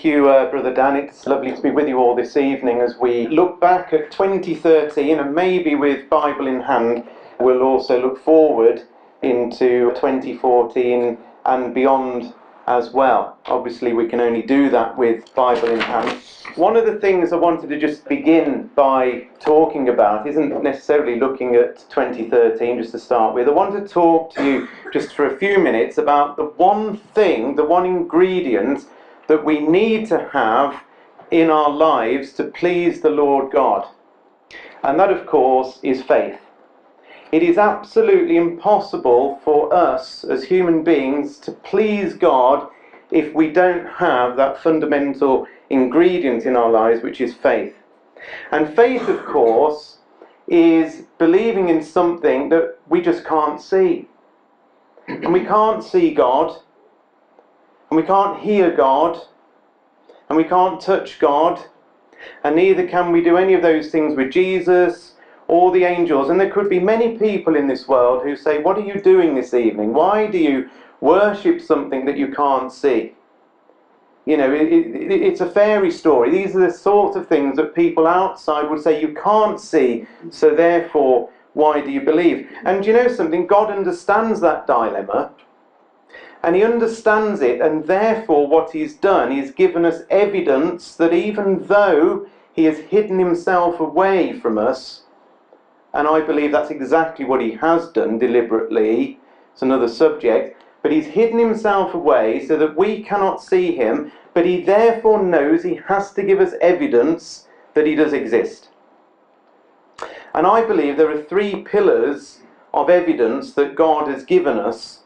Thank you, Brother Dan. It's lovely to be with you all this evening as we look back at 2013, and maybe with Bible in hand, we'll also look forward into 2014 and beyond as well. Obviously, we can only do that with Bible in hand. One of the things I wanted to just begin by talking about isn't necessarily looking at 2013 just to start with. I want to talk to you just for a few minutes about the one thing, the one ingredient that we need to have in our lives to please the Lord God. And that, of course, is faith. It is absolutely impossible for us as human beings to please God if we don't have that fundamental ingredient in our lives, which is faith. And faith, of course, is believing in something that we just can't see. And we can't see God, and we can't hear God, and we can't touch God, and neither can we do any of those things with Jesus or the angels. And there could be many people in this world who say, what are you doing this evening? Why do you worship something that you can't see? You know, it's a fairy story. These are the sorts of things that people outside would say you can't see, so therefore, why do you believe? And you know something? God understands that dilemma, and he understands it, and therefore what he's done is given us evidence that even though he has hidden himself away from us, and I believe that's exactly what he has done deliberately, it's another subject, but he's hidden himself away so that we cannot see him, but he therefore knows he has to give us evidence that he does exist. And I believe there are three pillars of evidence that God has given us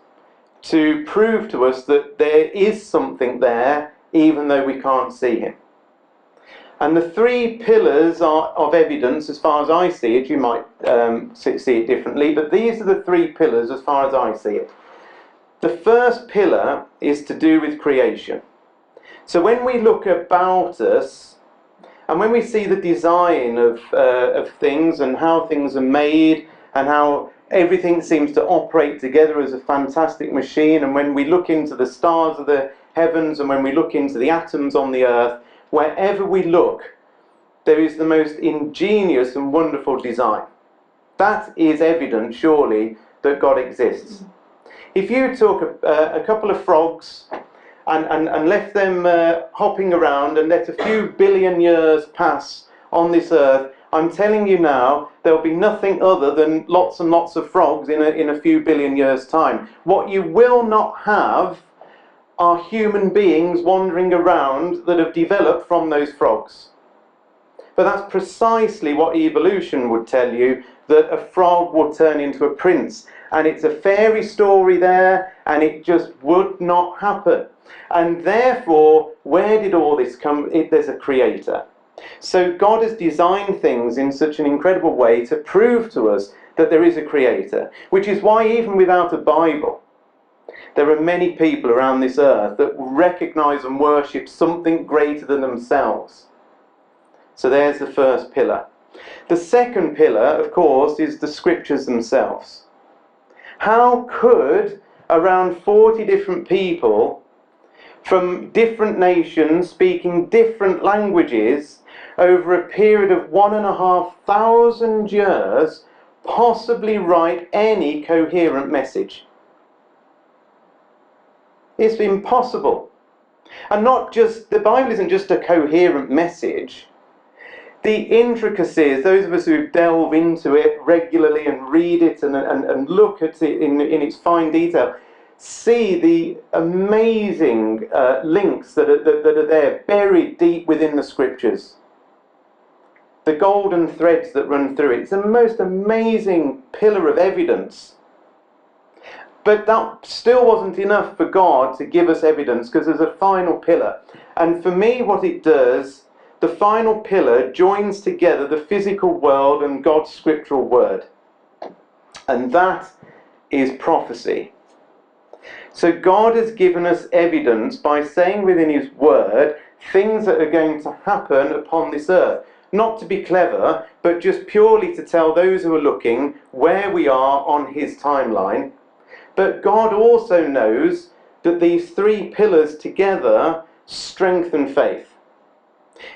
to prove to us that there is something there, even though we can't see him. And the three pillars of evidence, as far as I see it, you might see it differently, but these are the three pillars as far as I see it. The first pillar is to do with creation. So when we look about us, and when we see the design of things and how things are made, and how everything seems to operate together as a fantastic machine, and when we look into the stars of the heavens, and when we look into the atoms on the earth, wherever we look, there is the most ingenious and wonderful design. That is evident, surely, that God exists. If you took a couple of frogs and left them hopping around and let a few billion years pass on this earth, I'm telling you now, there'll be nothing other than lots and lots of frogs in a few billion years' time. What you will not have are human beings wandering around that have developed from those frogs. But that's precisely what evolution would tell you, that a frog will turn into a prince. And it's a fairy story there, and it just would not happen. And therefore, where did all this come? There's a creator. So God has designed things in such an incredible way to prove to us that there is a creator. Which is why even without a Bible, there are many people around this earth that recognize and worship something greater than themselves. So there's the first pillar. The second pillar, of course, is the scriptures themselves. How could around 40 different people from different nations speaking different languages over a period of 1,500 years possibly write any coherent message? It's impossible. And not just, the Bible isn't just a coherent message. The intricacies, those of us who delve into it regularly and read it and look at it in its fine detail, see the amazing links that are there, buried deep within the scriptures. The golden threads that run through it. It's a most amazing pillar of evidence. But that still wasn't enough for God to give us evidence, because there's a final pillar. And for me, what it does, the final pillar joins together the physical world and God's scriptural word. And that is prophecy. So God has given us evidence by saying within his word things that are going to happen upon this earth. Not to be clever, but just purely to tell those who are looking where we are on his timeline. But God also knows that these three pillars together strengthen faith.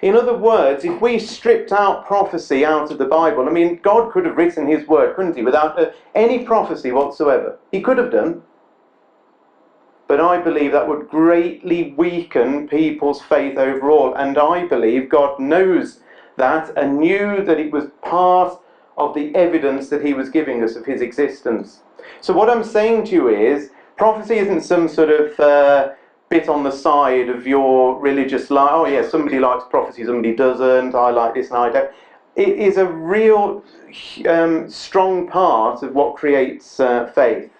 In other words, if we stripped out prophecy out of the Bible, I mean, God could have written his word, couldn't he, without any prophecy whatsoever. He could have done. But I believe that would greatly weaken people's faith overall. And I believe God knows that and knew that it was part of the evidence that he was giving us of his existence. So what I'm saying to you is, prophecy isn't some sort of bit on the side of your religious life. Oh yeah, somebody likes prophecy, somebody doesn't. I like this and I don't. It is a real strong part of what creates faith.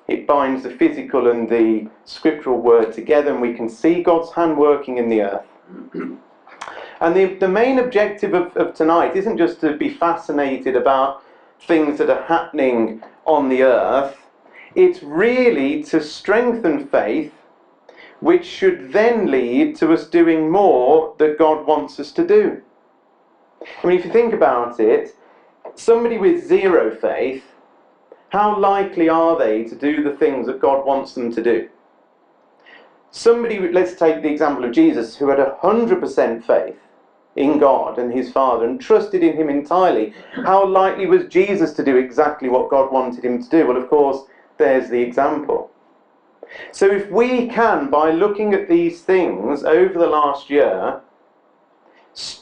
It binds the physical and the scriptural word together, and we can see God's hand working in the earth. And the main objective of tonight isn't just to be fascinated about things that are happening on the earth. It's really to strengthen faith, which should then lead to us doing more that God wants us to do. I mean, if you think about it, somebody with zero faith, how likely are they to do the things that God wants them to do? Somebody, let's take the example of Jesus, who had 100% faith in God and his Father and trusted in him entirely. How likely was Jesus to do exactly what God wanted him to do? Well, of course, there's the example. So if we can, by looking at these things over the last year,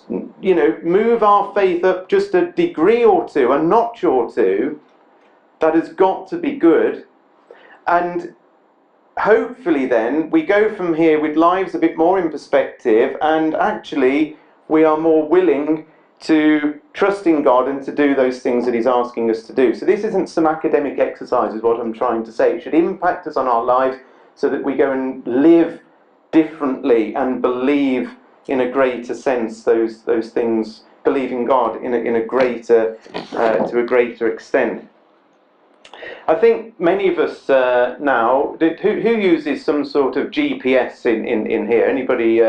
move our faith up just a degree or two, a notch or two, that has got to be good. And hopefully then we go from here with lives a bit more in perspective, and actually we are more willing to trust in God and to do those things that he's asking us to do. So this isn't some academic exercise, is what I'm trying to say. It should impact us on our lives so that we go and live differently and believe in a greater sense those things, believe in God in a greater to a greater extent. I think many of us now, who uses some sort of GPS in here? Anybody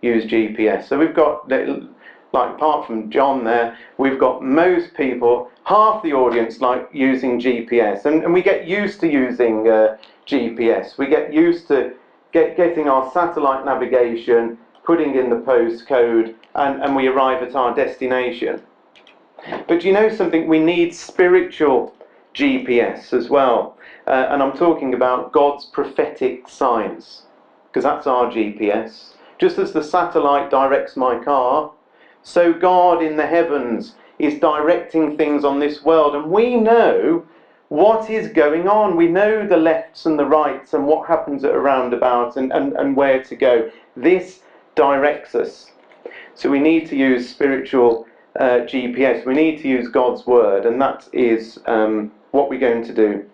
use GPS? So we've got, like apart from John there, we've got most people, half the audience like using GPS. And we get used to using GPS. We get used to getting our satellite navigation, putting in the postcode, and we arrive at our destination. But do you know something? We need spiritual GPS as well, and I'm talking about God's prophetic signs, because that's our GPS. Just as the satellite directs my car, so God in the heavens is directing things on this world, and we know what is going on. We know the lefts and the rights and what happens at a roundabout and where to go. This directs us. So we need to use spiritual GPS. We need to use God's word, and that is what we're going to do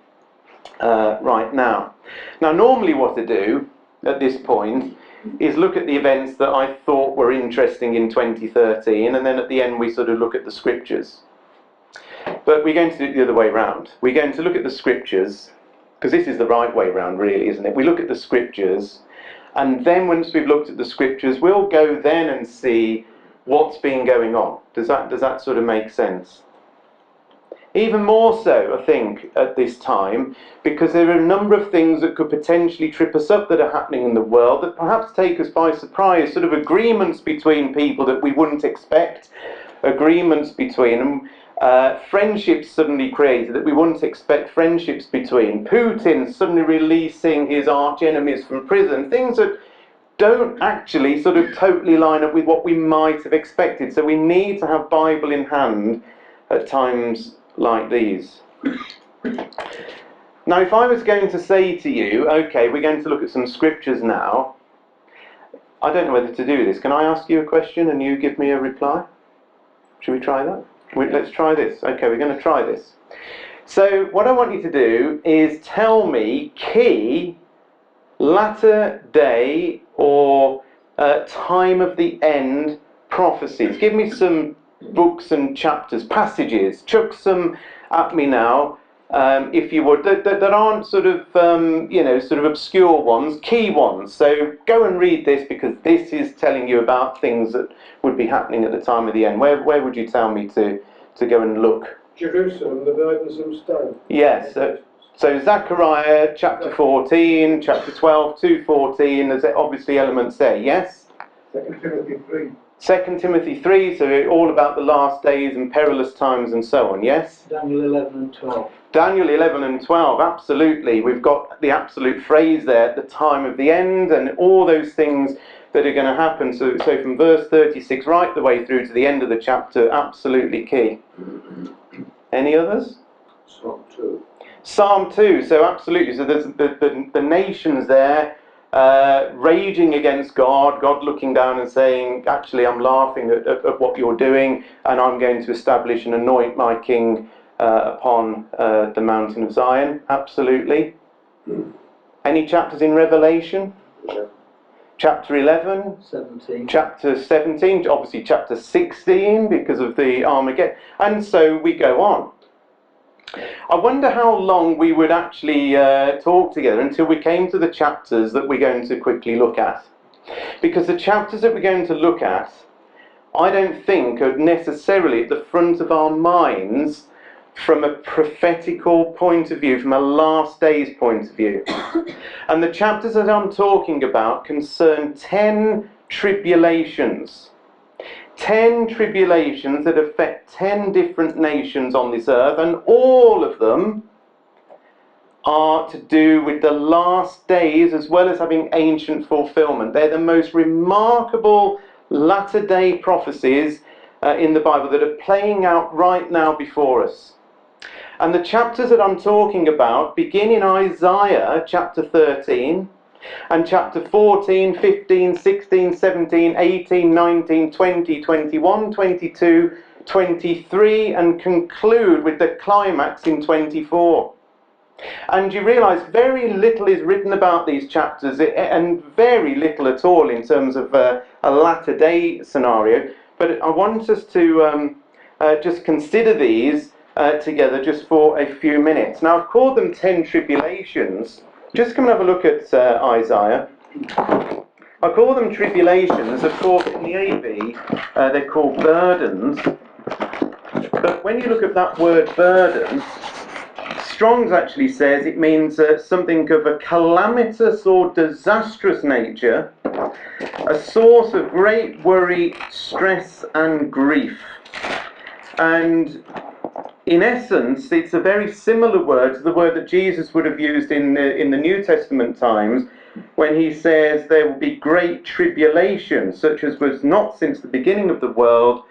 right now. Now, normally what I do at this point is look at the events that I thought were interesting in 2013, and then at the end we sort of look at the scriptures. But we're going to do it the other way around. We're going to look at the scriptures, because this is the right way around, really, isn't it? We look at the scriptures, and then once we've looked at the scriptures, we'll go then and see what's been going on. Does that sort of make sense? Even more so, I think, at this time, because there are a number of things that could potentially trip us up that are happening in the world that perhaps take us by surprise, sort of agreements between people that we wouldn't expect, agreements between them, friendships suddenly created that we wouldn't expect friendships between, Putin suddenly releasing his arch enemies from prison, things that don't actually sort of totally line up with what we might have expected. So we need to have Bible in hand at times like these. Now, if I was going to say to you, okay, we're going to look at some scriptures now, I don't know whether to do this. Can I ask you a question and you give me a reply? Should we try that? Let's try this. Okay, we're going to try this. So what I want you to do is tell me key latter day or time of the end prophecies. Give me some books and chapters, passages. Chuck some at me now, if you would, that aren't sort of sort of obscure ones, key ones. So go and read this, because this is telling you about things that would be happening at the time of the end. Where would you tell me to go and look? Jerusalem, the virgins and stone. Yes. So Zechariah chapter 14, chapter 12, 2:14, there's obviously elements there, yes? 2 Timothy 3. 2 Timothy 3, so all about the last days and perilous times and so on, yes? Daniel 11 and 12. Daniel 11 and 12, absolutely. We've got the absolute phrase there, at the time of the end, and all those things that are going to happen. So from verse 36 right the way through to the end of the chapter, absolutely key. Any others? Psalm 2. Psalm 2, so absolutely. So there's the nations there raging against God, God looking down and saying, actually I'm laughing at what you're doing, and I'm going to establish and anoint my king upon the mountain of Zion. Absolutely. Any chapters in Revelation? Yeah. Chapter 11, 17. chapter 17, obviously chapter 16 because of the Armageddon, and so we go on. I wonder how long we would actually talk together until we came to the chapters that we're going to quickly look at. Because the chapters that we're going to look at, I don't think are necessarily at the front of our minds from a prophetical point of view, from a last days point of view. And the chapters that I'm talking about concern 10 tribulations. 10 tribulations that affect 10 different nations on this earth, and all of them are to do with the last days as well as having ancient fulfillment. They're the most remarkable latter-day prophecies in the Bible that are playing out right now before us. And the chapters that I'm talking about begin in Isaiah chapter 13, and chapter 14, 15, 16, 17, 18, 19, 20, 21, 22, 23, and conclude with the climax in 24. And you realise very little is written about these chapters, and very little at all in terms of a latter-day scenario. But I want us to just consider these together just for a few minutes. Now, I've called them 10 tribulations. Just come and have a look at Isaiah. I call them tribulations. Of course, in the AB, they're called burdens. But when you look at that word burden, Strong's actually says it means something of a calamitous or disastrous nature, a source of great worry, stress and grief. And in essence, it's a very similar word to the word that Jesus would have used in the New Testament times when he says there will be great tribulation, such as was not since the beginning of the world,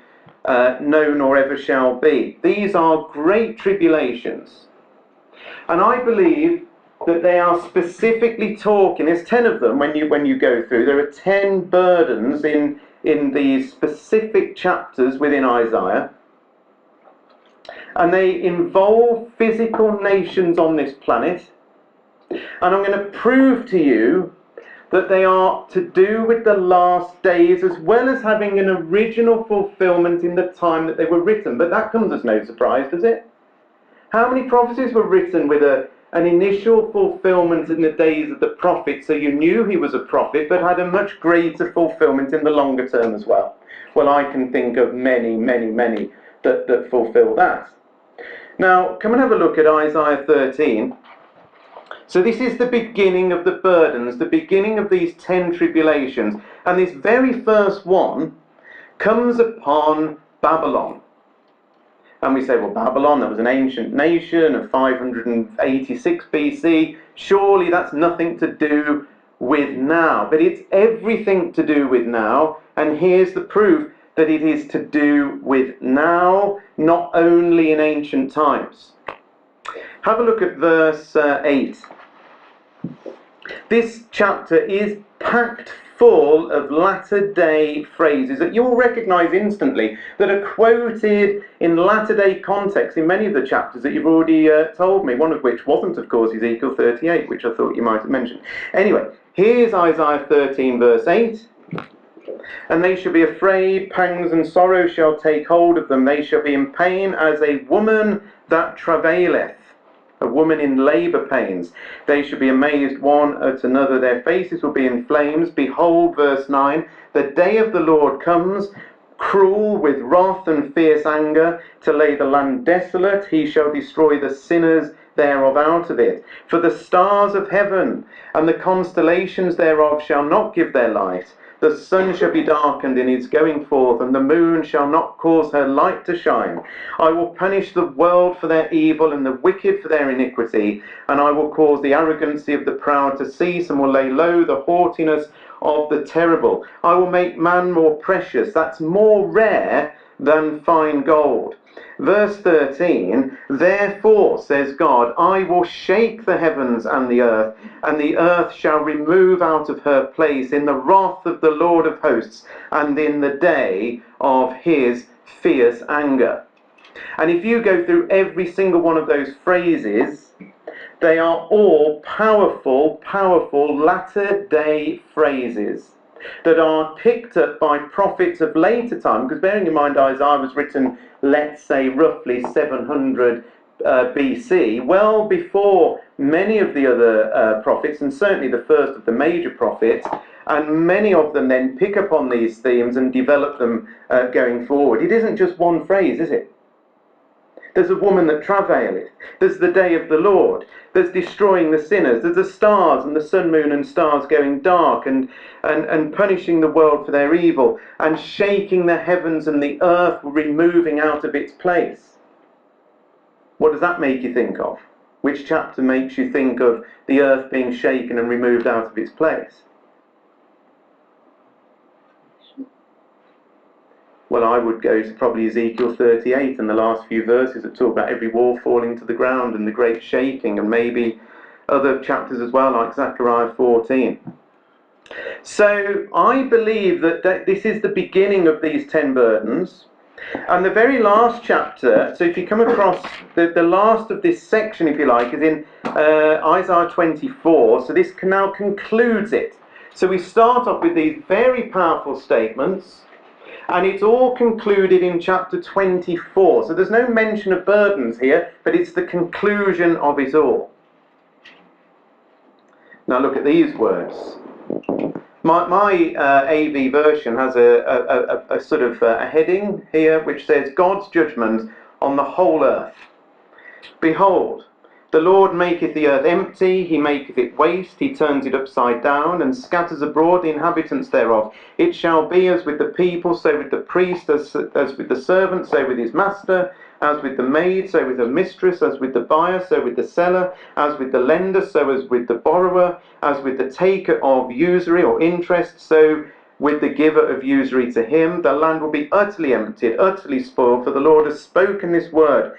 no nor ever shall be. These are great tribulations. And I believe that they are specifically talking, there's 10 of them when you go through, there are 10 burdens in these specific chapters within Isaiah. And they involve physical nations on this planet. And I'm going to prove to you that they are to do with the last days as well as having an original fulfillment in the time that they were written. But that comes as no surprise, does it? How many prophecies were written with an initial fulfillment in the days of the prophet, so you knew he was a prophet, but had a much greater fulfillment in the longer term as well? Well, I can think of many, many, many that fulfill that. Now, come and have a look at Isaiah 13. So this is the beginning of the burdens, the beginning of these 10 tribulations. And this very first one comes upon Babylon. And we say, well, Babylon, that was an ancient nation of 586 BC. Surely that's nothing to do with now. But it's everything to do with now. And here's the proof that it is to do with now, not only in ancient times. Have a look at verse 8. This chapter is packed full of latter-day phrases that you'll recognise instantly, that are quoted in latter-day context in many of the chapters that you've already told me, one of which wasn't, of course, Ezekiel 38, which I thought you might have mentioned. Anyway, here's Isaiah 13, verse 8. And they shall be afraid, pangs and sorrow shall take hold of them. They shall be in pain as a woman that travaileth, a woman in labour pains. They shall be amazed one at another. Their faces will be in flames. Behold, verse 9, the day of the Lord comes, cruel with wrath and fierce anger, to lay the land desolate. He shall destroy the sinners thereof out of it. For the stars of heaven and the constellations thereof shall not give their light. The sun shall be darkened in its going forth, and the moon shall not cause her light to shine. I will punish the world for their evil, and the wicked for their iniquity, and I will cause the arrogancy of the proud to cease, and will lay low the haughtiness of the terrible. I will make man more precious, that's more rare than fine gold. Verse 13, therefore, says God, I will shake the heavens and the earth shall remove out of her place in the wrath of the Lord of hosts, and in the day of his fierce anger. And if you go through every single one of those phrases, they are all powerful, powerful latter-day phrases that are picked up by prophets of later time, because bearing in mind Isaiah was written, let's say, roughly 700 BC, well before many of the other prophets, and certainly the first of the major prophets, and many of them then pick up on these themes and develop them going forward. It isn't just one phrase, is it? There's a woman that travaileth. There's the day of the Lord. There's destroying the sinners. There's the stars and the sun, moon and stars going dark and punishing the world for their evil and shaking the heavens and the earth removing out of its place. What does that make you think of? Which chapter makes you think of the earth being shaken and removed out of its place? Well, I would go to probably Ezekiel 38 and the last few verses that talk about every wall falling to the ground and the great shaking, and maybe other chapters as well, like Zechariah 14. So I believe that this is the beginning of these 10 burdens. And the very last chapter, so if you come across the last of this section, if you like, is in Isaiah 24. So this now concludes it. So we start off with these very powerful statements, and it's all concluded in chapter 24. So there's no mention of burdens here, but it's the conclusion of it all. Now look at these words. My AV version has a sort of a heading here which says God's judgment on the whole earth. Behold, the Lord maketh the earth empty, he maketh it waste, he turns it upside down, and scatters abroad the inhabitants thereof. It shall be as with the people, so with the priest, as with the servant, so with his master, as with the maid, so with her mistress, as with the buyer, so with the seller, as with the lender, so as with the borrower, as with the taker of usury or interest, so with the giver of usury to him. The land will be utterly emptied, utterly spoiled, for the Lord has spoken this word.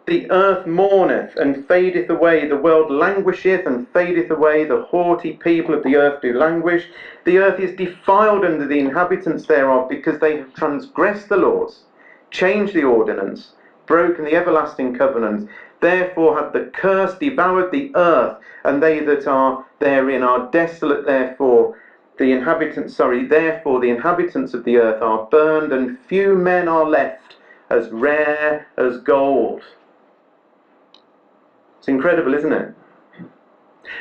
The earth mourneth and fadeth away, the world languisheth and fadeth away, the haughty people of the earth do languish. The earth is defiled under the inhabitants thereof, because they have transgressed the laws, changed the ordinance, broken the everlasting covenant. Therefore hath the curse devoured the earth, and they that are therein are desolate. Therefore the inhabitants of the earth are burned, and few men are left, as rare as gold. It's incredible, isn't it?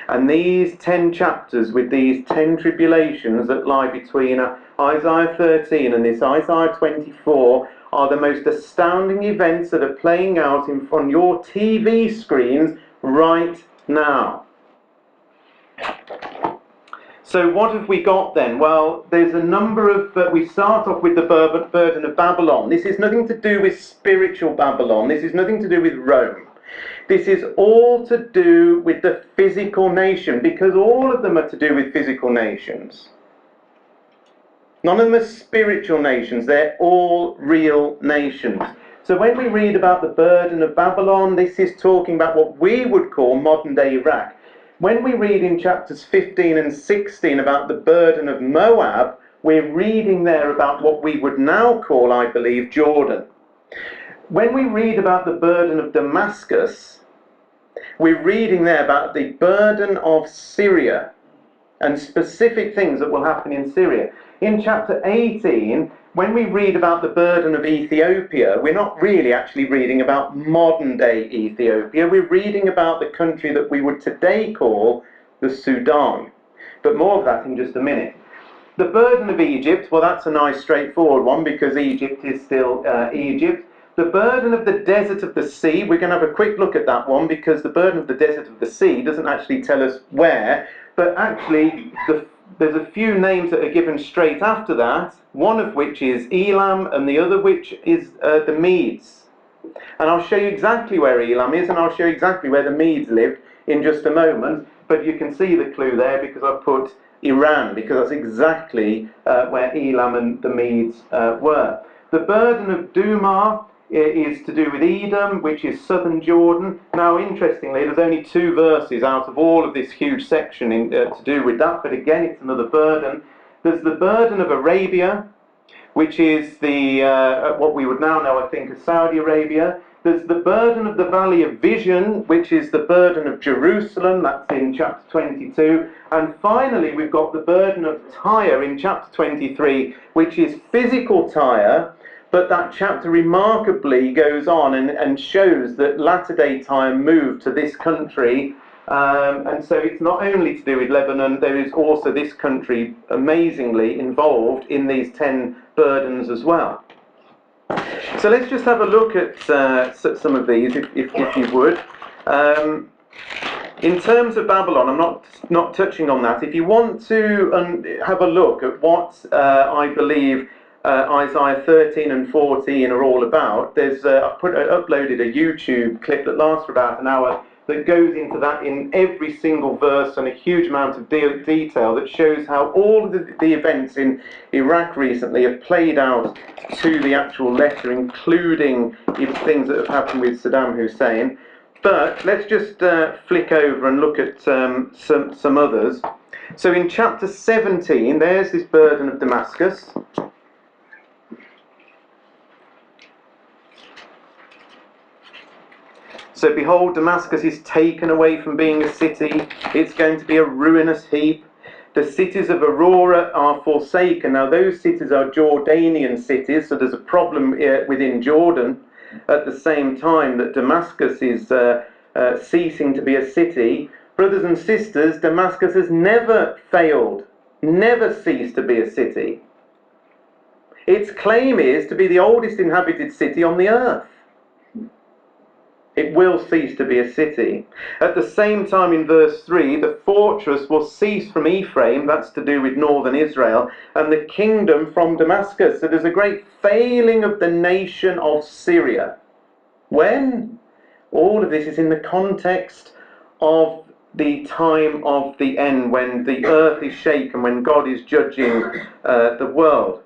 And these 10 chapters with these 10 tribulations that lie between Isaiah 13 and this Isaiah 24 are the most astounding events that are playing out on your TV screens right now. So what have we got then? Well, there's a number of... we start off with the burden of Babylon. This is nothing to do with spiritual Babylon. This is nothing to do with Rome. This is all to do with the physical nation, because all of them are to do with physical nations. None of them are spiritual nations. They're all real nations. So when we read about the burden of Babylon, this is talking about what we would call modern-day Iraq. When we read in chapters 15 and 16 about the burden of Moab, we're reading there about what we would now call, I believe, Jordan. When we read about the burden of Damascus, we're reading there about the burden of Syria and specific things that will happen in Syria. In chapter 18, when we read about the burden of Ethiopia, we're not really actually reading about modern-day Ethiopia. We're reading about the country that we would today call the Sudan. But more of that in just a minute. The burden of Egypt, well, that's a nice straightforward one, because Egypt is still Egypt. The burden of the desert of the sea, we're going to have a quick look at that one, because the burden of the desert of the sea doesn't actually tell us where, but actually there's a few names that are given straight after that, one of which is Elam and the other which is the Medes. And I'll show you exactly where Elam is, and I'll show you exactly where the Medes lived in just a moment, but you can see the clue there because I've put Iran, because that's exactly where Elam and the Medes were. The burden of Dumah is to do with Edom, which is southern Jordan. Now, interestingly, there's only 2 verses out of all of this huge section to do with that, but again, it's another burden. There's the burden of Arabia, which is the what we would now know, I think, as Saudi Arabia. There's the burden of the Valley of Vision, which is the burden of Jerusalem, that's in chapter 22. And finally, we've got the burden of Tyre in chapter 23, which is physical Tyre, but that chapter remarkably goes on and shows that latter-day Tyre moved to this country. And so it's not only to do with Lebanon, there is also this country amazingly involved in these 10 burdens as well. So let's just have a look at some of these, if you would. In terms of Babylon, I'm not touching on that. If you want to have a look at what I believe Isaiah 13 and 14 are all about, there's I've uploaded a YouTube clip that lasts for about an hour that goes into that in every single verse and a huge amount of detail that shows how all of the events in Iraq recently have played out to the actual letter, including things that have happened with Saddam Hussein. But let's just flick over and look at some others. So in chapter 17, there's this burden of Damascus. So behold, Damascus is taken away from being a city. It's going to be a ruinous heap. The cities of Aurora are forsaken. Now those cities are Jordanian cities, so there's a problem within Jordan. At the same time that Damascus is ceasing to be a city. Brothers and sisters, Damascus has never failed, never ceased to be a city. Its claim is to be the oldest inhabited city on the earth. It will cease to be a city. At the same time, in verse 3, the fortress will cease from Ephraim, that's to do with northern Israel, and the kingdom from Damascus. So there's a great failing of the nation of Syria. When? All of this is in the context of the time of the end, when the earth is shaken, when God is judging the world.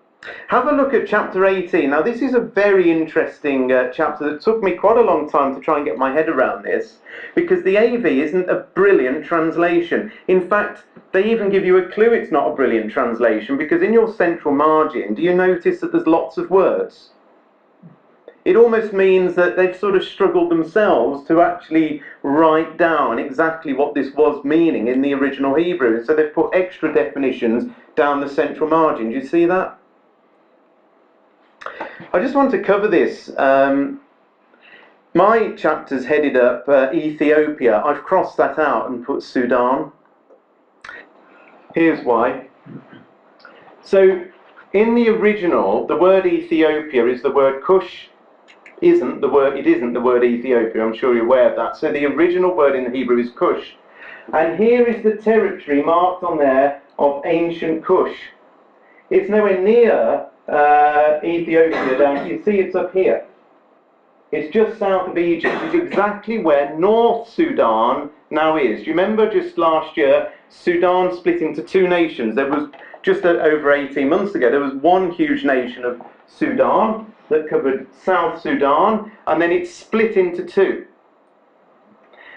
Have a look at chapter 18. Now this is a very interesting chapter that took me quite a long time to try and get my head around this, because the AV isn't a brilliant translation. In fact, they even give you a clue it's not a brilliant translation, because in your central margin, do you notice that there's lots of words? It almost means that they've sort of struggled themselves to actually write down exactly what this was meaning in the original Hebrew. So they've put extra definitions down the central margin. Do you see that? I just want to cover this. My chapter's headed up Ethiopia. I've crossed that out and put Sudan. Here's why. So in the original, the word Ethiopia is the word Cush. It isn't the word Ethiopia. I'm sure you're aware of that. So the original word in the Hebrew is Cush. And here is the territory marked on there of ancient Cush. It's nowhere near Ethiopia down. You see, it's up here. It's just south of Egypt. It's exactly where North Sudan now is. Do you remember just last year, Sudan split into 2 nations? There was, just over 18 months ago, there was one huge nation of Sudan that covered South Sudan, and then it split into 2.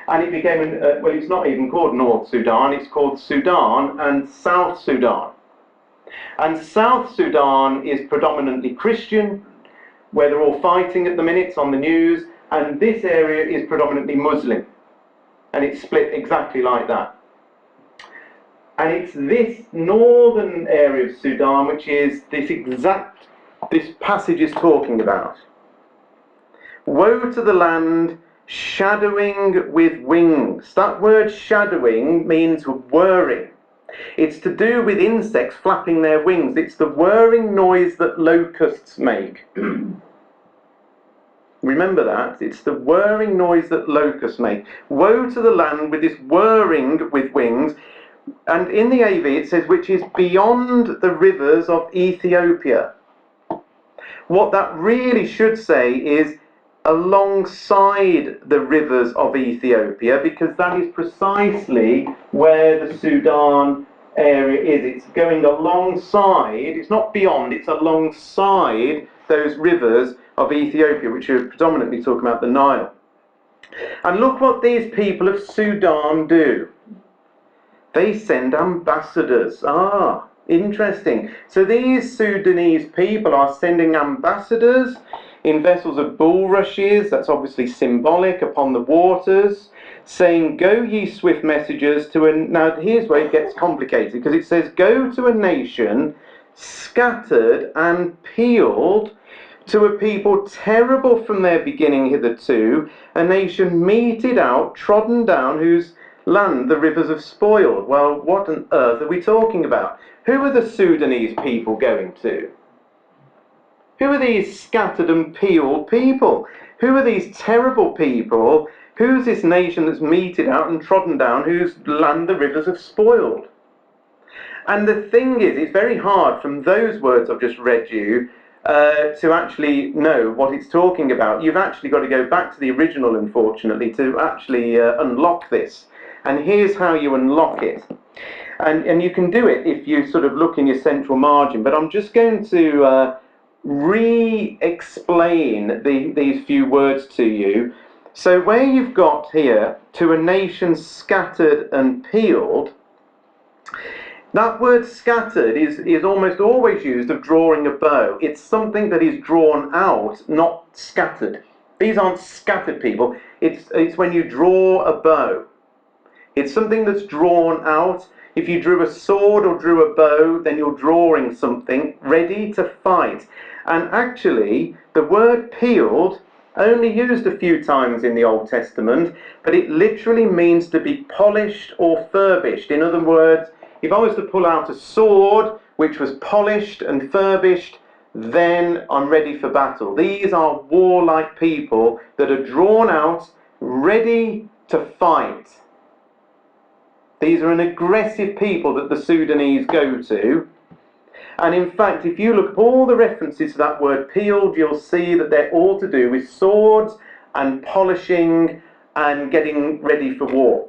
And it became, well, it's not even called North Sudan, it's called Sudan and South Sudan. And South Sudan is predominantly Christian, where they're all fighting at the minute on the news, and this area is predominantly Muslim. And it's split exactly like that. And it's this northern area of Sudan which is this passage is talking about. Woe to the land shadowing with wings. That word shadowing means whirring. It's to do with insects flapping their wings. It's the whirring noise that locusts make. Remember that. It's the whirring noise that locusts make. Woe to the land with this whirring with wings. And in the AV it says, which is beyond the rivers of Ethiopia. What that really should say is alongside the rivers of Ethiopia, because that is precisely where the Sudan area is. It's going alongside, it's not beyond, it's alongside those rivers of Ethiopia, which are predominantly talking about the Nile. And look what these people of Sudan do. They send ambassadors. Ah, interesting. So these Sudanese people are sending ambassadors in vessels of bulrushes, that's obviously symbolic, upon the waters, saying, go ye swift messengers to a... Now here's where it gets complicated, because it says, go to a nation scattered and peeled, to a people terrible from their beginning hitherto, a nation meted out, trodden down, whose land the rivers have spoiled. Well, what on earth are we talking about? Who are the Sudanese people going to? Who are these scattered and peeled people? Who are these terrible people? Who's this nation that's meted out and trodden down, whose land the rivers have spoiled? And the thing is, it's very hard from those words I've just read you to actually know what it's talking about. You've actually got to go back to the original, unfortunately, to actually unlock this. And here's how you unlock it. And you can do it if you sort of look in your central margin. But I'm just going to re-explain these few words to you. So where you've got here, to a nation scattered and peeled, that word scattered is almost always used of drawing a bow. It's something that is drawn out, not scattered. These aren't scattered people. It's when you draw a bow. It's something that's drawn out. If you drew a sword or drew a bow, then you're drawing something ready to fight. And actually, the word peeled, only used a few times in the Old Testament, but it literally means to be polished or furbished. In other words, if I was to pull out a sword which was polished and furbished, then I'm ready for battle. These are warlike people that are drawn out, ready to fight. These are an aggressive people that the Sudanese go to. And in fact, if you look at all the references to that word peeled, you'll see that they're all to do with swords and polishing and getting ready for war.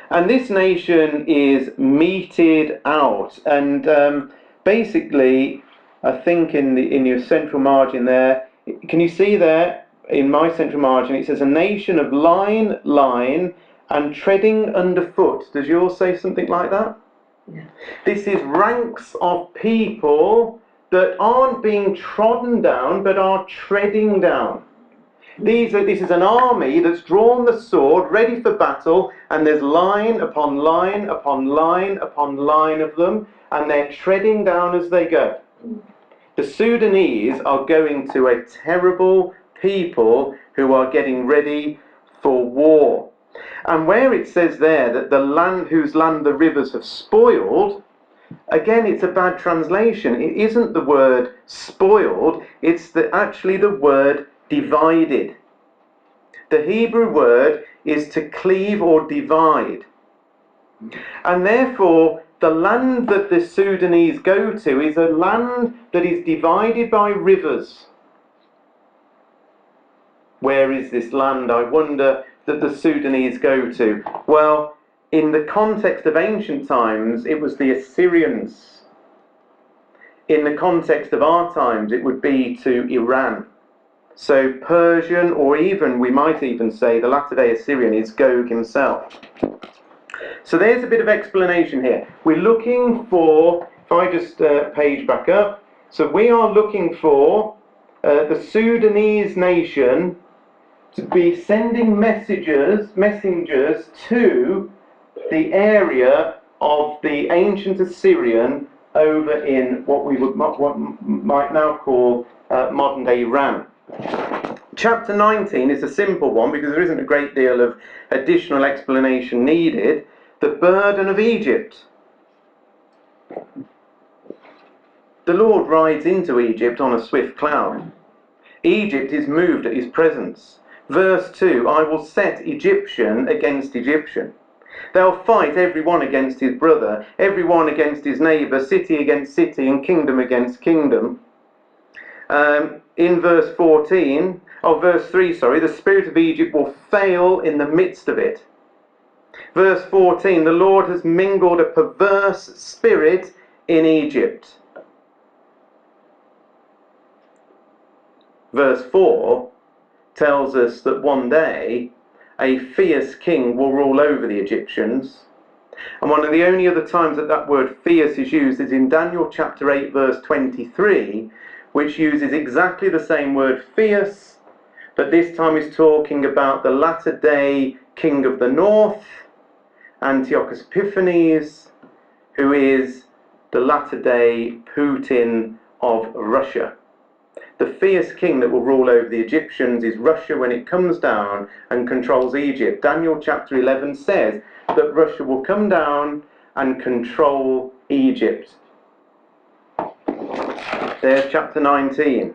And this nation is meted out. And basically, I think in your central margin there, can you see there, in my central margin, it says a nation of line, and treading underfoot. Does yours say something like that? Yeah. This is ranks of people that aren't being trodden down, but are treading down. This is an army that's drawn the sword, ready for battle, and there's line upon line upon line upon line of them, and they're treading down as they go. The Sudanese are going to a terrible people who are getting ready for war. And where it says there that the land whose land the rivers have spoiled, again, it's a bad translation. It isn't the word spoiled, it's actually the word divided. The Hebrew word is to cleave or divide. And therefore, the land that the Sudanese go to is a land that is divided by rivers. Where is this land, I wonder, that the Sudanese go to? Well, in the context of ancient times, it was the Assyrians. In the context of our times, it would be to Iran. So Persian, or even, we might even say, the latter-day Assyrian is Gog himself. So there's a bit of explanation here. We're looking for, if I just page back up, so we are looking for the Sudanese nation to be sending messengers to the area of the ancient Assyrian over in what we might now call modern-day Iran. Chapter 19 is a simple one because there isn't a great deal of additional explanation needed. The burden of Egypt. The Lord rides into Egypt on a swift cloud. Egypt is moved at his presence. Verse 2, I will set Egyptian against Egyptian. They'll fight every one against his brother, every one against his neighbour, city against city, and kingdom against kingdom. In verse 3, the spirit of Egypt will fail in the midst of it. Verse 14, the Lord has mingled a perverse spirit in Egypt. Verse 4 tells us that one day a fierce king will rule over the Egyptians. And one of the only other times that that word fierce is used is in Daniel chapter 8 verse 23, which uses exactly the same word fierce, but this time is talking about the latter day king of the north, Antiochus Epiphanes, who is the latter day Putin of Russia. The fierce king that will rule over the Egyptians is Russia when it comes down and controls Egypt. Daniel chapter 11 says that Russia will come down and control Egypt. There's chapter 19.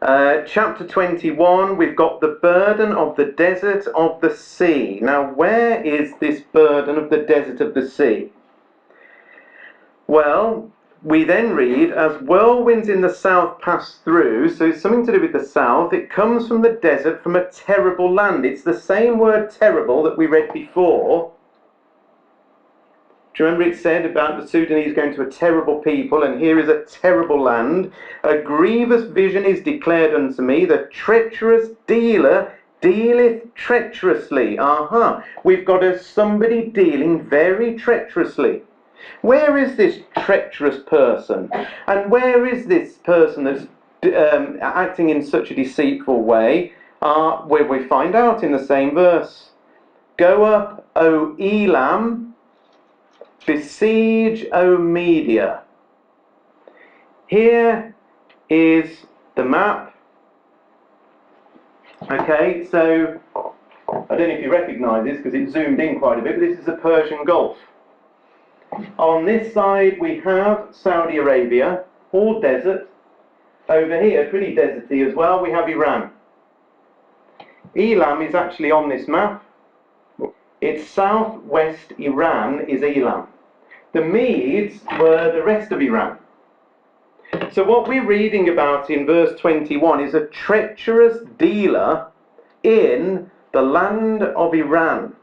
Chapter 21, we've got the burden of the desert of the sea. Now, where is this burden of the desert of the sea? Well, we then read, as whirlwinds in the south pass through, so it's something to do with the south, it comes from the desert, from a terrible land. It's the same word terrible that we read before. Do you remember it said about the Sudanese going to a terrible people, and here is a terrible land? A grievous vision is declared unto me, the treacherous dealer dealeth treacherously. We've got somebody dealing very treacherously. Where is this treacherous person? And where is this person that's acting in such a deceitful way? Where we find out in the same verse. Go up, O Elam, besiege, O Media. Here is the map. Okay, so I don't know if you recognise this because it's zoomed in quite a bit, but this is the Persian Gulf. On this side we have Saudi Arabia, all desert. Over here, pretty deserty as well, we have Iran. Elam is actually on this map. It's southwest Iran is Elam. The Medes were the rest of Iran. So what we're reading about in verse 21 is a treacherous dealer in the land of Iran.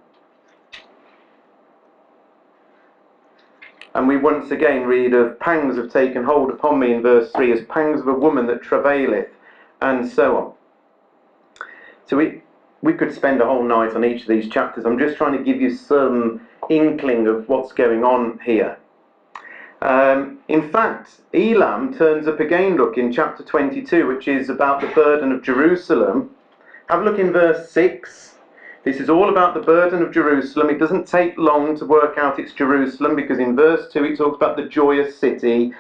And we once again read of pangs have taken hold upon me in verse 3 as pangs of a woman that travaileth, and so on. So we could spend a whole night on each of these chapters. I'm just trying to give you some inkling of what's going on here. In fact, Elam turns up again, look, in chapter 22, which is about the burden of Jerusalem. Have a look in verse 6. This is all about the burden of Jerusalem. It doesn't take long to work out it's Jerusalem, because in verse 2 it talks about the joyous city,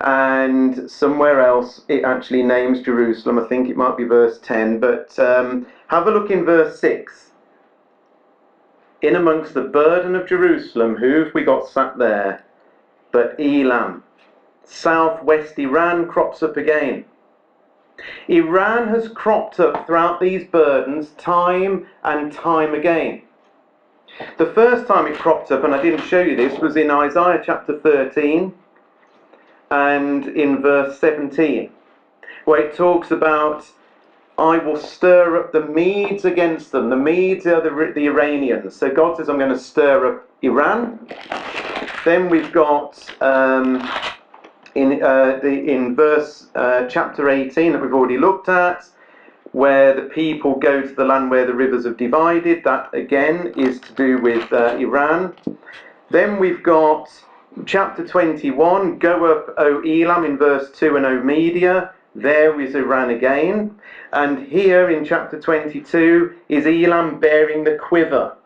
and somewhere else it actually names Jerusalem. I think it might be verse 10, but have a look in verse 6. In amongst the burden of Jerusalem, who've we got sat there but Elam? Southwest Iran crops up again. Iran has cropped up throughout these burdens time and time again. The first time it cropped up, and I didn't show you this, was in Isaiah chapter 13 and in verse 17, where it talks about, I will stir up the Medes against them. The Medes are the Iranians. So God says, I'm going to stir up Iran. Then we've got in verse chapter 18 that we've already looked at, where the people go to the land where the rivers have divided. That again is to do with Iran. Then we've got chapter 21, go up, O Elam, in verse 2, and O Media. There is Iran again. And here in chapter 22 is Elam bearing the quiver,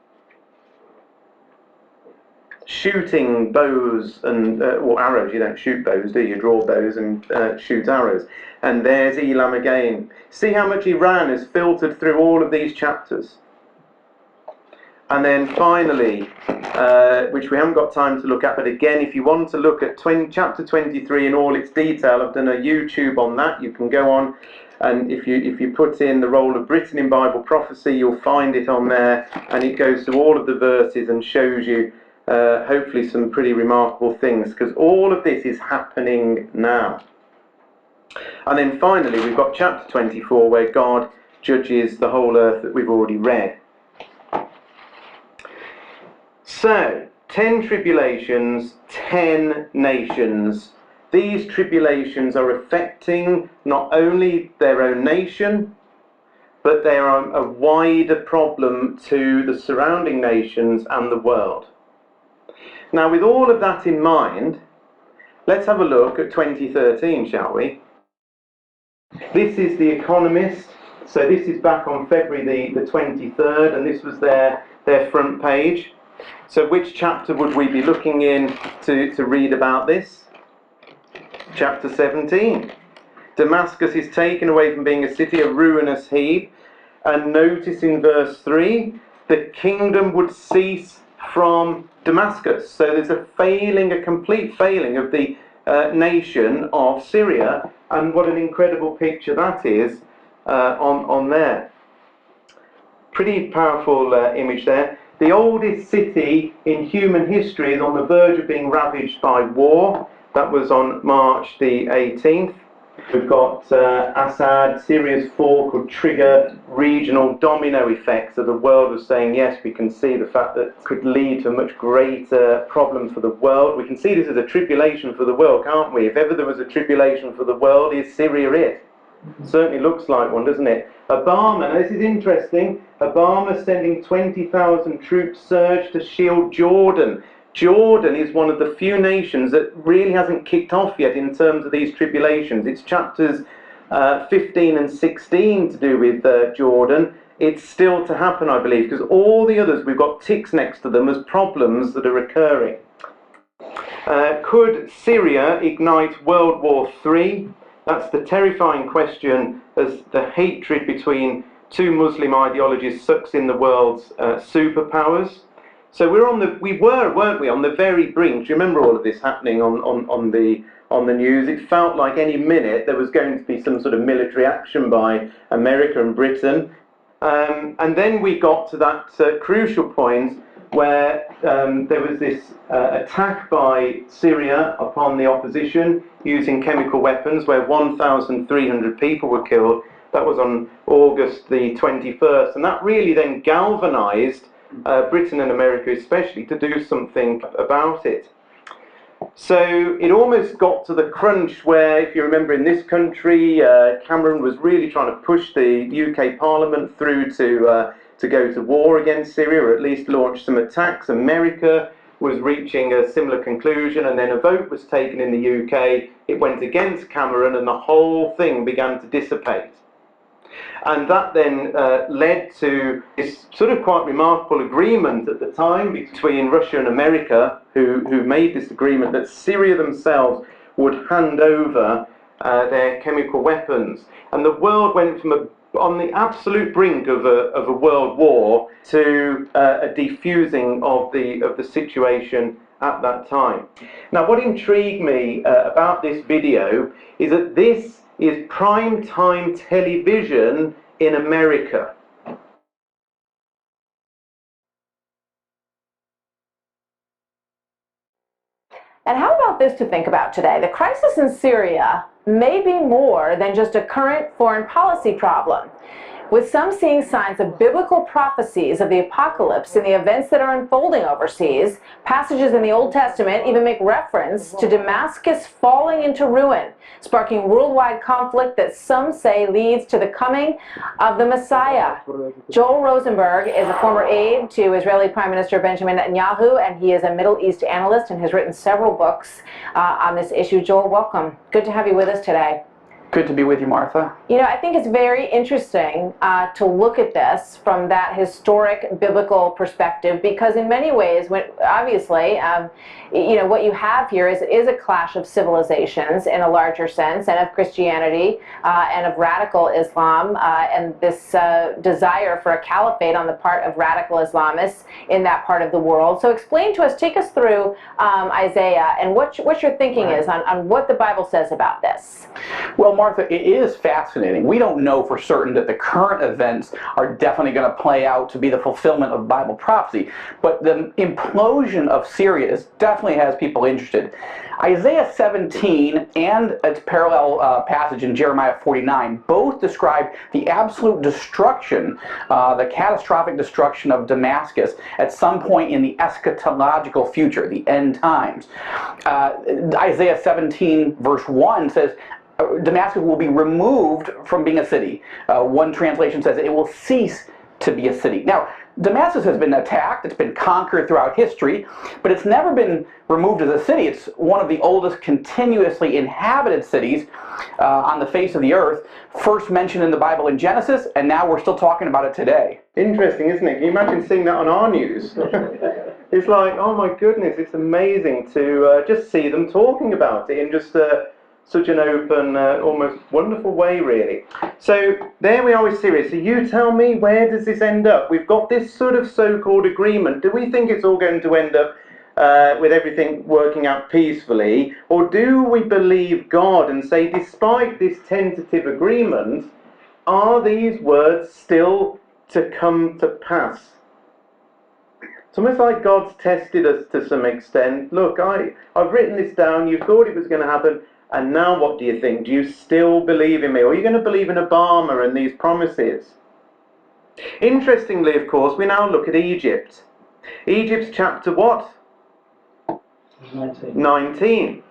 shooting bows and or arrows. You don't shoot bows, do you? You draw bows and shoot arrows. And there's Elam again. See how much Iran has filtered through all of these chapters. And then finally, which we haven't got time to look at, but again, if you want to look at chapter 23 in all its detail, I've done a YouTube on that. You can go on And if you put in the role of Britain in Bible prophecy, you'll find it on there, and it goes through all of the verses and shows you hopefully some pretty remarkable things, because all of this is happening now. And then finally we've got chapter 24, where God judges the whole earth, that we've already read. So 10 tribulations, 10 nations. These tribulations are affecting not only their own nation, but they are a wider problem to the surrounding nations and the world. Now, with all of that in mind, let's have a look at 2013, shall we? This is The Economist. So this is back on February the 23rd, and this was their front page. So which chapter would we be looking in to read about this? Chapter 17. Damascus is taken away from being a city, a ruinous heap. And notice in verse 3, the kingdom would cease from Damascus. So there's a complete failing of the nation of Syria. And what an incredible picture that is on there. Pretty powerful image there. The oldest city in human history is on the verge of being ravaged by war. That was on March the 18th. We've got Assad. Syria's fall could trigger regional domino effects. So the world was saying, yes, we can see the fact that it could lead to a much greater problem for the world. We can see this as a tribulation for the world, can't we? If ever there was a tribulation for the world, is Syria it? Certainly looks like one, doesn't it? Obama, now this is interesting, Obama sending 20,000 troops surge to shield Jordan. Jordan is one of the few nations that really hasn't kicked off yet in terms of these tribulations. It's chapters 15 and 16 to do with Jordan. It's still to happen, I believe, because all the others, we've got ticks next to them as problems that are occurring. Could Syria ignite World War III? That's the terrifying question, as the hatred between two Muslim ideologies sucks in the world's superpowers. So we were, weren't we, on the very brink. Do you remember all of this happening on the news? It felt like any minute there was going to be some sort of military action by America and Britain. And then we got to that crucial point where there was this attack by Syria upon the opposition using chemical weapons, where 1,300 people were killed. That was on August the 21st, and that really then galvanized Britain and America especially to do something about it. So it almost got to the crunch where, if you remember, in this country, Cameron was really trying to push the UK Parliament through to go to war against Syria, or at least launch some attacks. America was reaching a similar conclusion, and then a vote was taken in the UK. It went against Cameron, and the whole thing began to dissipate. And that then led to this sort of quite remarkable agreement at the time between Russia and America, who made this agreement that Syria themselves would hand over their chemical weapons. And the world went from on the absolute brink of a world war to a defusing of the situation at that time. Now, what intrigued me about this video is that this is prime time television in America. And how about this to think about today? The crisis in Syria may be more than just a current foreign policy problem, with some seeing signs of biblical prophecies of the apocalypse in the events that are unfolding overseas. Passages in the Old Testament even make reference to Damascus falling into ruin, sparking worldwide conflict that some say leads to the coming of the Messiah. Joel Rosenberg is a former aide to Israeli Prime Minister Benjamin Netanyahu, and he is a Middle East analyst and has written several books on this issue. Joel, welcome. Good to have you with us today. Good to be with you, Martha. You know, I think it's very interesting to look at this from that historic biblical perspective, because in many ways, obviously, you know, what you have here is a clash of civilizations in a larger sense, and of Christianity and of radical Islam, and this desire for a caliphate on the part of radical Islamists in that part of the world. So explain to us, take us through Isaiah and what your thinking is on what the Bible says about this. Well, Martha, it is fascinating. We don't know for certain that the current events are definitely going to play out to be the fulfillment of Bible prophecy, but the implosion of Syria definitely has people interested. Isaiah 17 and its parallel passage in Jeremiah 49 both describe the absolute destruction, the catastrophic destruction of Damascus at some point in the eschatological future, the end times. Isaiah 17 verse 1 says, Damascus will be removed from being a city. One translation says it will cease to be a city. Now, Damascus has been attacked, it's been conquered throughout history, but it's never been removed as a city. It's one of the oldest continuously inhabited cities on the face of the earth, first mentioned in the Bible in Genesis, and now we're still talking about it today. Interesting, isn't it? Can you imagine seeing that on our news? It's like, oh my goodness, it's amazing to just see them talking about it in just such an open, almost wonderful way, really. So there we are with Syria. So you tell me, where does this end up? We've got this sort of so-called agreement. Do we think it's all going to end up with everything working out peacefully? Or do we believe God and say, despite this tentative agreement, are these words still to come to pass? It's almost like God's tested us to some extent. Look, I've written this down, you thought it was going to happen, and now what do you think? Do you still believe in me? Or are you going to believe in Obama and these promises? Interestingly, of course, we now look at Egypt. Egypt's chapter what? 19.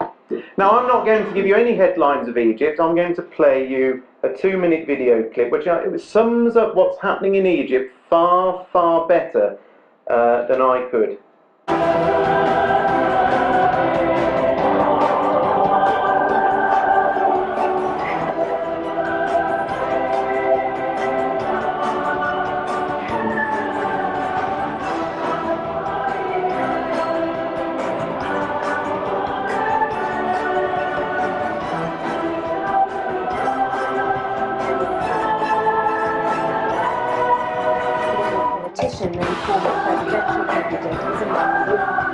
Now, I'm not going to give you any headlines of Egypt. I'm going to play you a 2-minute video clip which sums up what's happening in Egypt far, far better than I could. Politician and former presidential candidate is among the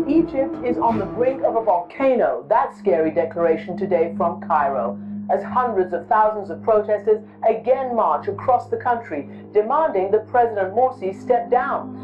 Egypt is on the brink of a volcano. That scary declaration today from Cairo, as hundreds of thousands of protesters again march across the country, demanding that President Morsi step down.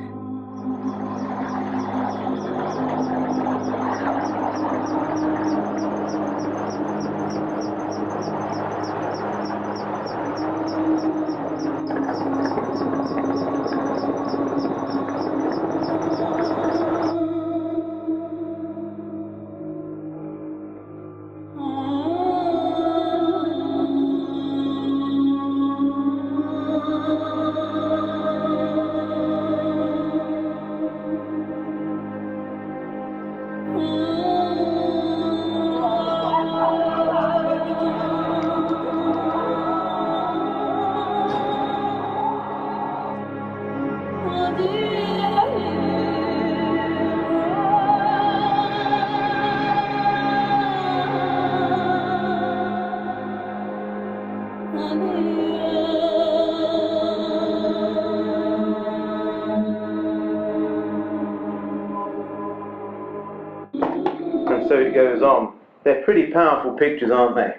And so it goes on. They're pretty powerful pictures, aren't they?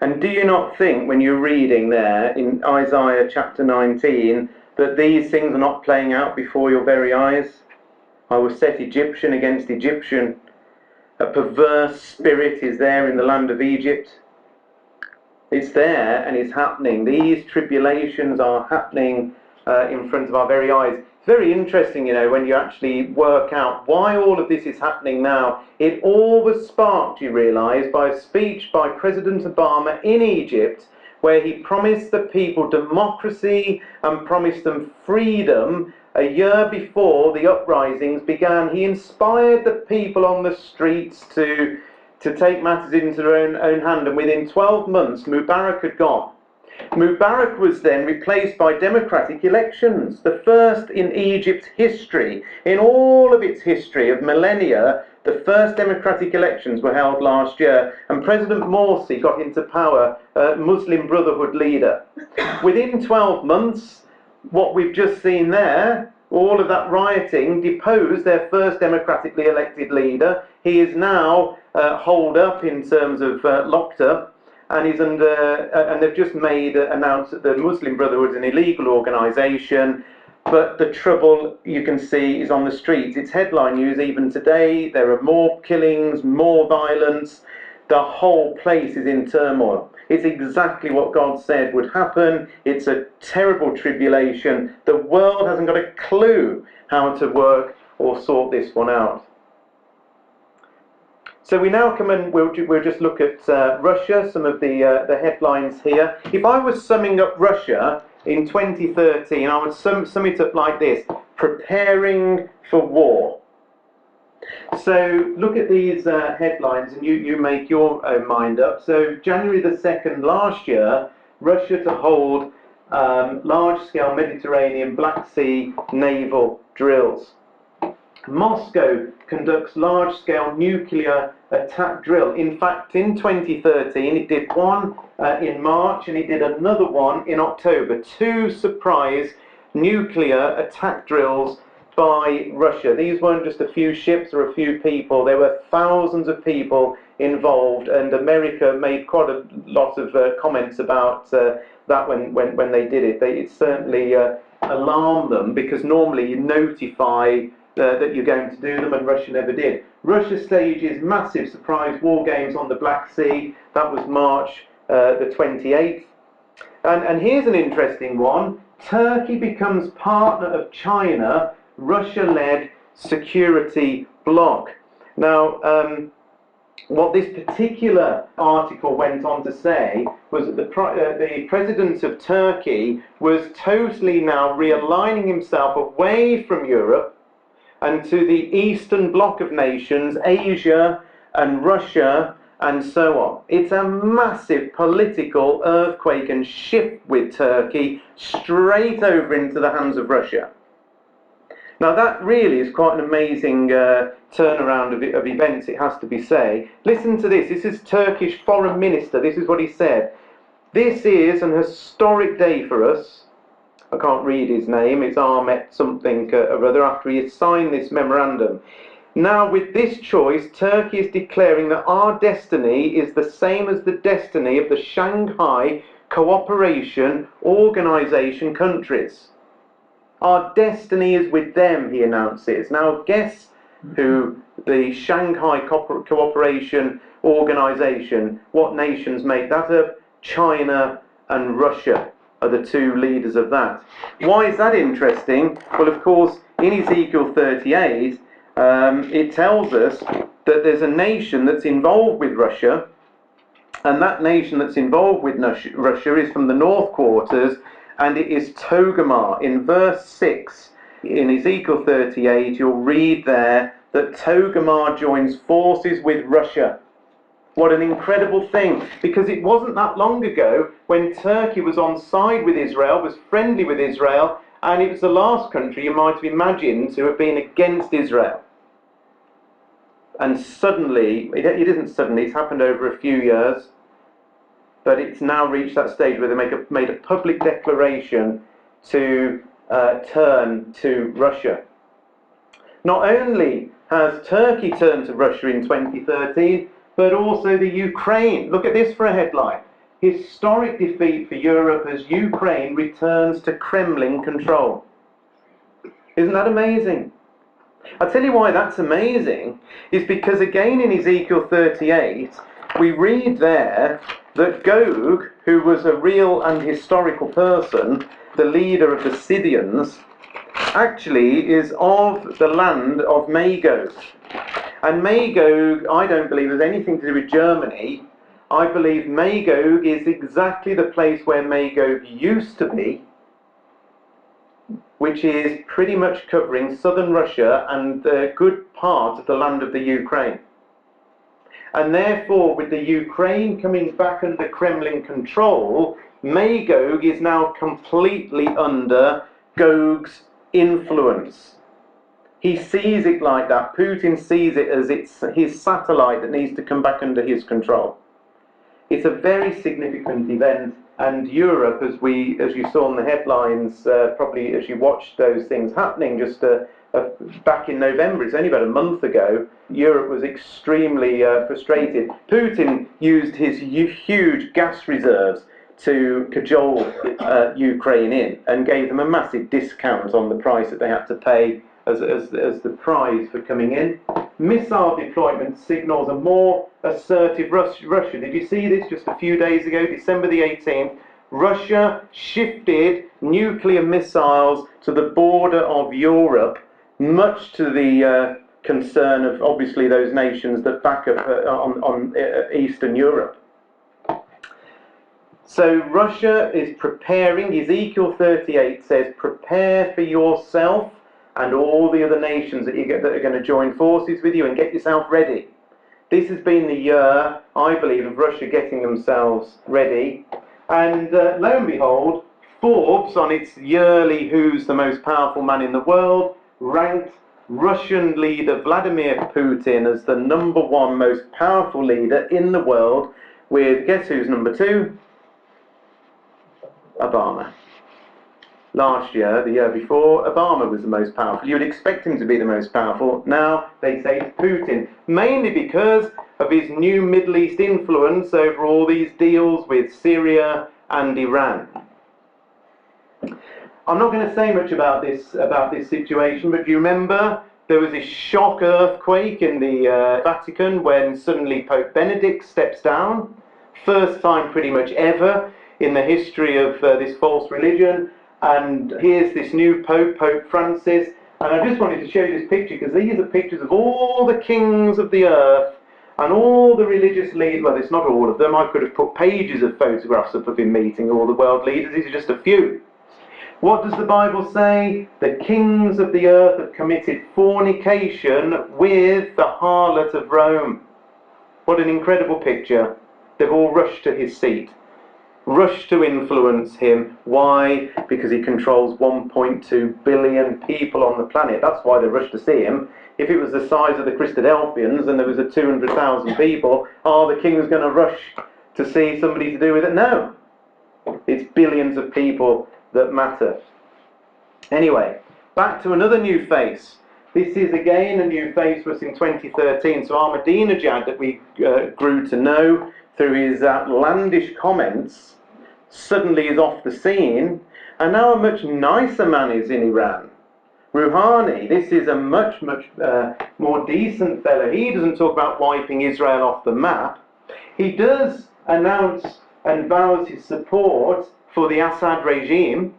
And do you not think, when you're reading there in Isaiah chapter 19, that these things are not playing out before your very eyes? I will set Egyptian against Egyptian. A perverse spirit is there in the land of Egypt. It's there and it's happening. These tribulations are happening in front of our very eyes. It's very interesting, you know, when you actually work out why all of this is happening now. It all was sparked, you realise, by a speech by President Obama in Egypt, where he promised the people democracy and promised them freedom. A year before the uprisings began, he inspired the people on the streets to take matters into their own hand, and within 12 months Mubarak had gone. Mubarak was then replaced by democratic elections, the first in Egypt's history. In all of its history of millennia, the first democratic elections were held last year, and President Morsi got into power, Muslim Brotherhood leader. Within 12 months, what we've just seen there, all of that rioting, deposed their first democratically elected leader. He is now holed up in terms of locked up, and he's under, and they've just announced that the Muslim Brotherhood is an illegal organisation. But the trouble, you can see, is on the streets. It's headline news even today. There are more killings, more violence. The whole place is in turmoil. It's exactly what God said would happen. It's a terrible tribulation. The world hasn't got a clue how to work or sort this one out. So we now come and we'll just look at Russia, some of the headlines here. If I was summing up Russia in 2013, I would sum it up like this: preparing for war. So look at these headlines and you make your own mind up. So January the 2nd last year, Russia to hold large-scale Mediterranean Black Sea naval drills. Moscow conducts large-scale nuclear attack drill. In fact, in 2013, it did one in March and it did another one in October. Two surprise nuclear attack drills by Russia. These weren't just a few ships or a few people. There were thousands of people involved, and America made quite a lot of comments about that when they did it. It certainly alarmed them, because normally you notify that you're going to do them, and Russia never did. Russia stages massive surprise war games on the Black Sea. That was March the 28th. And here's an interesting one. Turkey becomes partner of China, Russia-led security bloc. Now, what this particular article went on to say was that the president of Turkey was totally now realigning himself away from Europe and to the Eastern Bloc of nations, Asia and Russia and so on. It's a massive political earthquake and shift with Turkey straight over into the hands of Russia. Now that really is quite an amazing turnaround of events, it has to be said. Listen to this. This is Turkish Foreign Minister. This is what he said. This is an historic day for us. I can't read his name. It's Ahmet something or other, after he had signed this memorandum. Now with this choice, Turkey is declaring that our destiny is the same as the destiny of the Shanghai Cooperation Organization countries. Our destiny is with them, he announces. Now guess who the Shanghai Cooperation Organization, what nations make that up? China and Russia are the two leaders of that. Why is that interesting? Well, of course, in Ezekiel 38, it tells us that there's a nation that's involved with Russia, and that nation that's involved with Russia is from the North Quarters, and it is Togarmah. In verse 6 in Ezekiel 38, you'll read there that Togarmah joins forces with Russia. What an incredible thing, because it wasn't that long ago when Turkey was on side with Israel, was friendly with Israel, and it was the last country you might have imagined to have been against Israel. And suddenly, it isn't suddenly, it's happened over a few years, but it's now reached that stage where they made a public declaration to turn to Russia. Not only has Turkey turned to Russia in 2013, but also the Ukraine. Look at this for a headline. Historic defeat for Europe as Ukraine returns to Kremlin control. Isn't that amazing? I'll tell you why that's amazing, is because again in Ezekiel 38, we read there that Gog, who was a real and historical person, the leader of the Scythians, actually is of the land of Magog. And Magog, I don't believe, has anything to do with Germany. I believe Magog is exactly the place where Magog used to be, which is pretty much covering southern Russia and a good part of the land of the Ukraine. And therefore, with the Ukraine coming back under Kremlin control, Magog is now completely under Gog's influence. He sees it like that. Putin sees it as it's his satellite that needs to come back under his control. It's a very significant event, and Europe, as you saw in the headlines, probably as you watched those things happening just back in November, it's only about a month ago, Europe was extremely frustrated. Putin used his huge gas reserves to cajole Ukraine in, and gave them a massive discount on the price that they had to pay as the prize for coming in. Missile deployment signals a more assertive Russia. Did you see this just a few days ago, December the 18th? Russia shifted nuclear missiles to the border of Europe, much to the concern of obviously those nations that back up on Eastern Europe. So Russia is preparing. Ezekiel 38 says, prepare for yourself and all the other nations that are going to join forces with you, and get yourself ready. This has been the year, I believe, of Russia getting themselves ready. And lo and behold, Forbes, on its yearly Who's the Most Powerful Man in the World, ranked Russian leader Vladimir Putin as the #1 most powerful leader in the world, with, guess who's #2? Obama. Last year, the year before, Obama was the most powerful. You would expect him to be the most powerful. Now they say it's Putin, mainly because of his new Middle East influence over all these deals with Syria and Iran. I'm not going to say much about this situation, but do you remember there was this shock earthquake in the Vatican when suddenly Pope Benedict steps down? First time pretty much ever in the history of this false religion. And here's this new Pope, Pope Francis. And I just wanted to show you this picture, because these are pictures of all the kings of the earth and all the religious leaders. Well, it's not all of them. I could have put pages of photographs up of him meeting all the world leaders. These are just a few. What does the Bible say? The kings of the earth have committed fornication with the harlot of Rome. What an incredible picture. They've all rushed to his seat. Rush to influence him. Why? Because he controls 1.2 billion people on the planet. That's why they rushed to see him. If it was the size of the Christadelphians and there was 200,000 people, are the kings going to rush to see somebody to do with it? No. It's billions of people that matter. Anyway, back to another new face. This is again a new face for us in 2013. So Ahmadinejad, that we grew to know through his outlandish comments, suddenly is off the scene, and now a much nicer man is in Iran. Rouhani, this is a much more decent fellow. He doesn't talk about wiping Israel off the map. He does announce and vows his support for the Assad regime,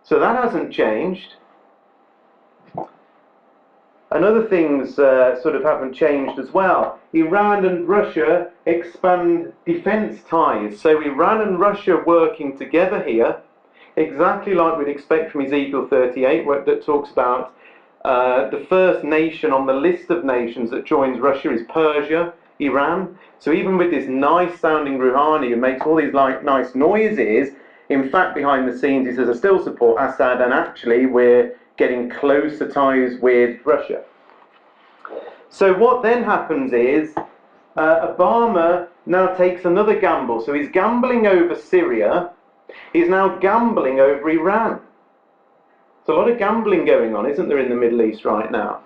so that hasn't changed. And other things sort of haven't changed as well. Iran and Russia expand defense ties. So Iran and Russia working together here, exactly like we'd expect from Ezekiel 38, that talks about the first nation on the list of nations that joins Russia is Persia, Iran. So even with this nice sounding Rouhani who makes all these nice noises, in fact behind the scenes he says, I still support Assad, and actually we're getting closer ties with Russia. So what then happens is Obama now takes another gamble. So he's gambling over Syria, he's now gambling over Iran. There's a lot of gambling going on, isn't there, in the Middle East right now?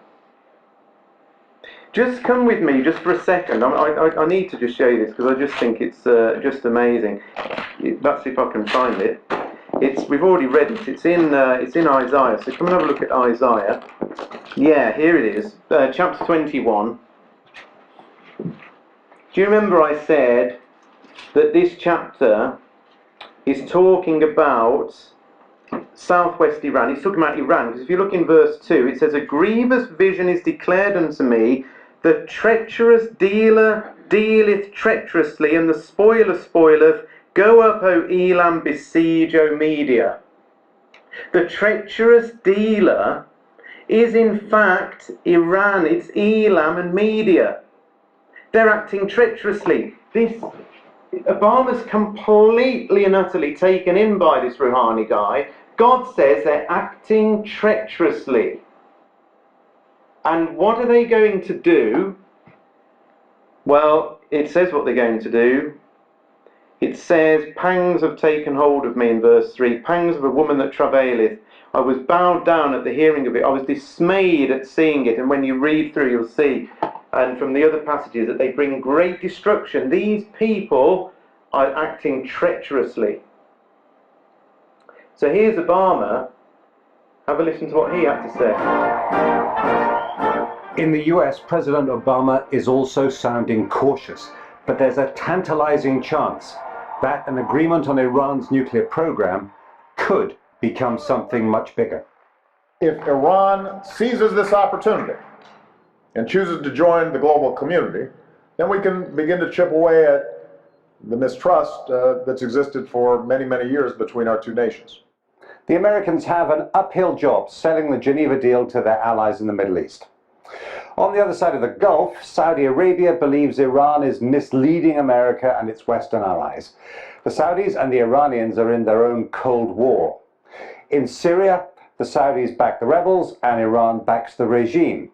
Just come with me just for a second. I need to just show you this because I just think it's just amazing. That's if I can find it. We've already read it. It's in Isaiah. So come and have a look at Isaiah. Yeah, here it is. Chapter 21. Do you remember I said that this chapter is talking about southwest Iran. He's talking about Iran, because if you look in verse 2, it says, "A grievous vision is declared unto me, the treacherous dealer dealeth treacherously, and the spoiler spoileth. Go up, O Elam, besiege, O Media." The treacherous dealer is in fact Iran, it's Elam and Media. They're acting treacherously. Obama's completely and utterly taken in by this Rouhani guy. God says they're acting treacherously. And what are they going to do? Well, it says what they're going to do. It says, "Pangs have taken hold of me," in verse 3. "Pangs of a woman that travaileth. I was bowed down at the hearing of it. I was dismayed at seeing it." And when you read through, you'll see, and from the other passages, that they bring great destruction. These people are acting treacherously. So here's Obama. Have a listen to what he had to say. In the US, President Obama is also sounding cautious, but there's a tantalizing chance that an agreement on Iran's nuclear program could become something much bigger. If Iran seizes this opportunity and chooses to join the global community, then we can begin to chip away at the mistrust that's existed for many, many years between our two nations. The Americans have an uphill job selling the Geneva deal to their allies in the Middle East. On the other side of the Gulf, Saudi Arabia believes Iran is misleading America and its Western allies. The Saudis and the Iranians are in their own Cold War. In Syria, the Saudis back the rebels and Iran backs the regime.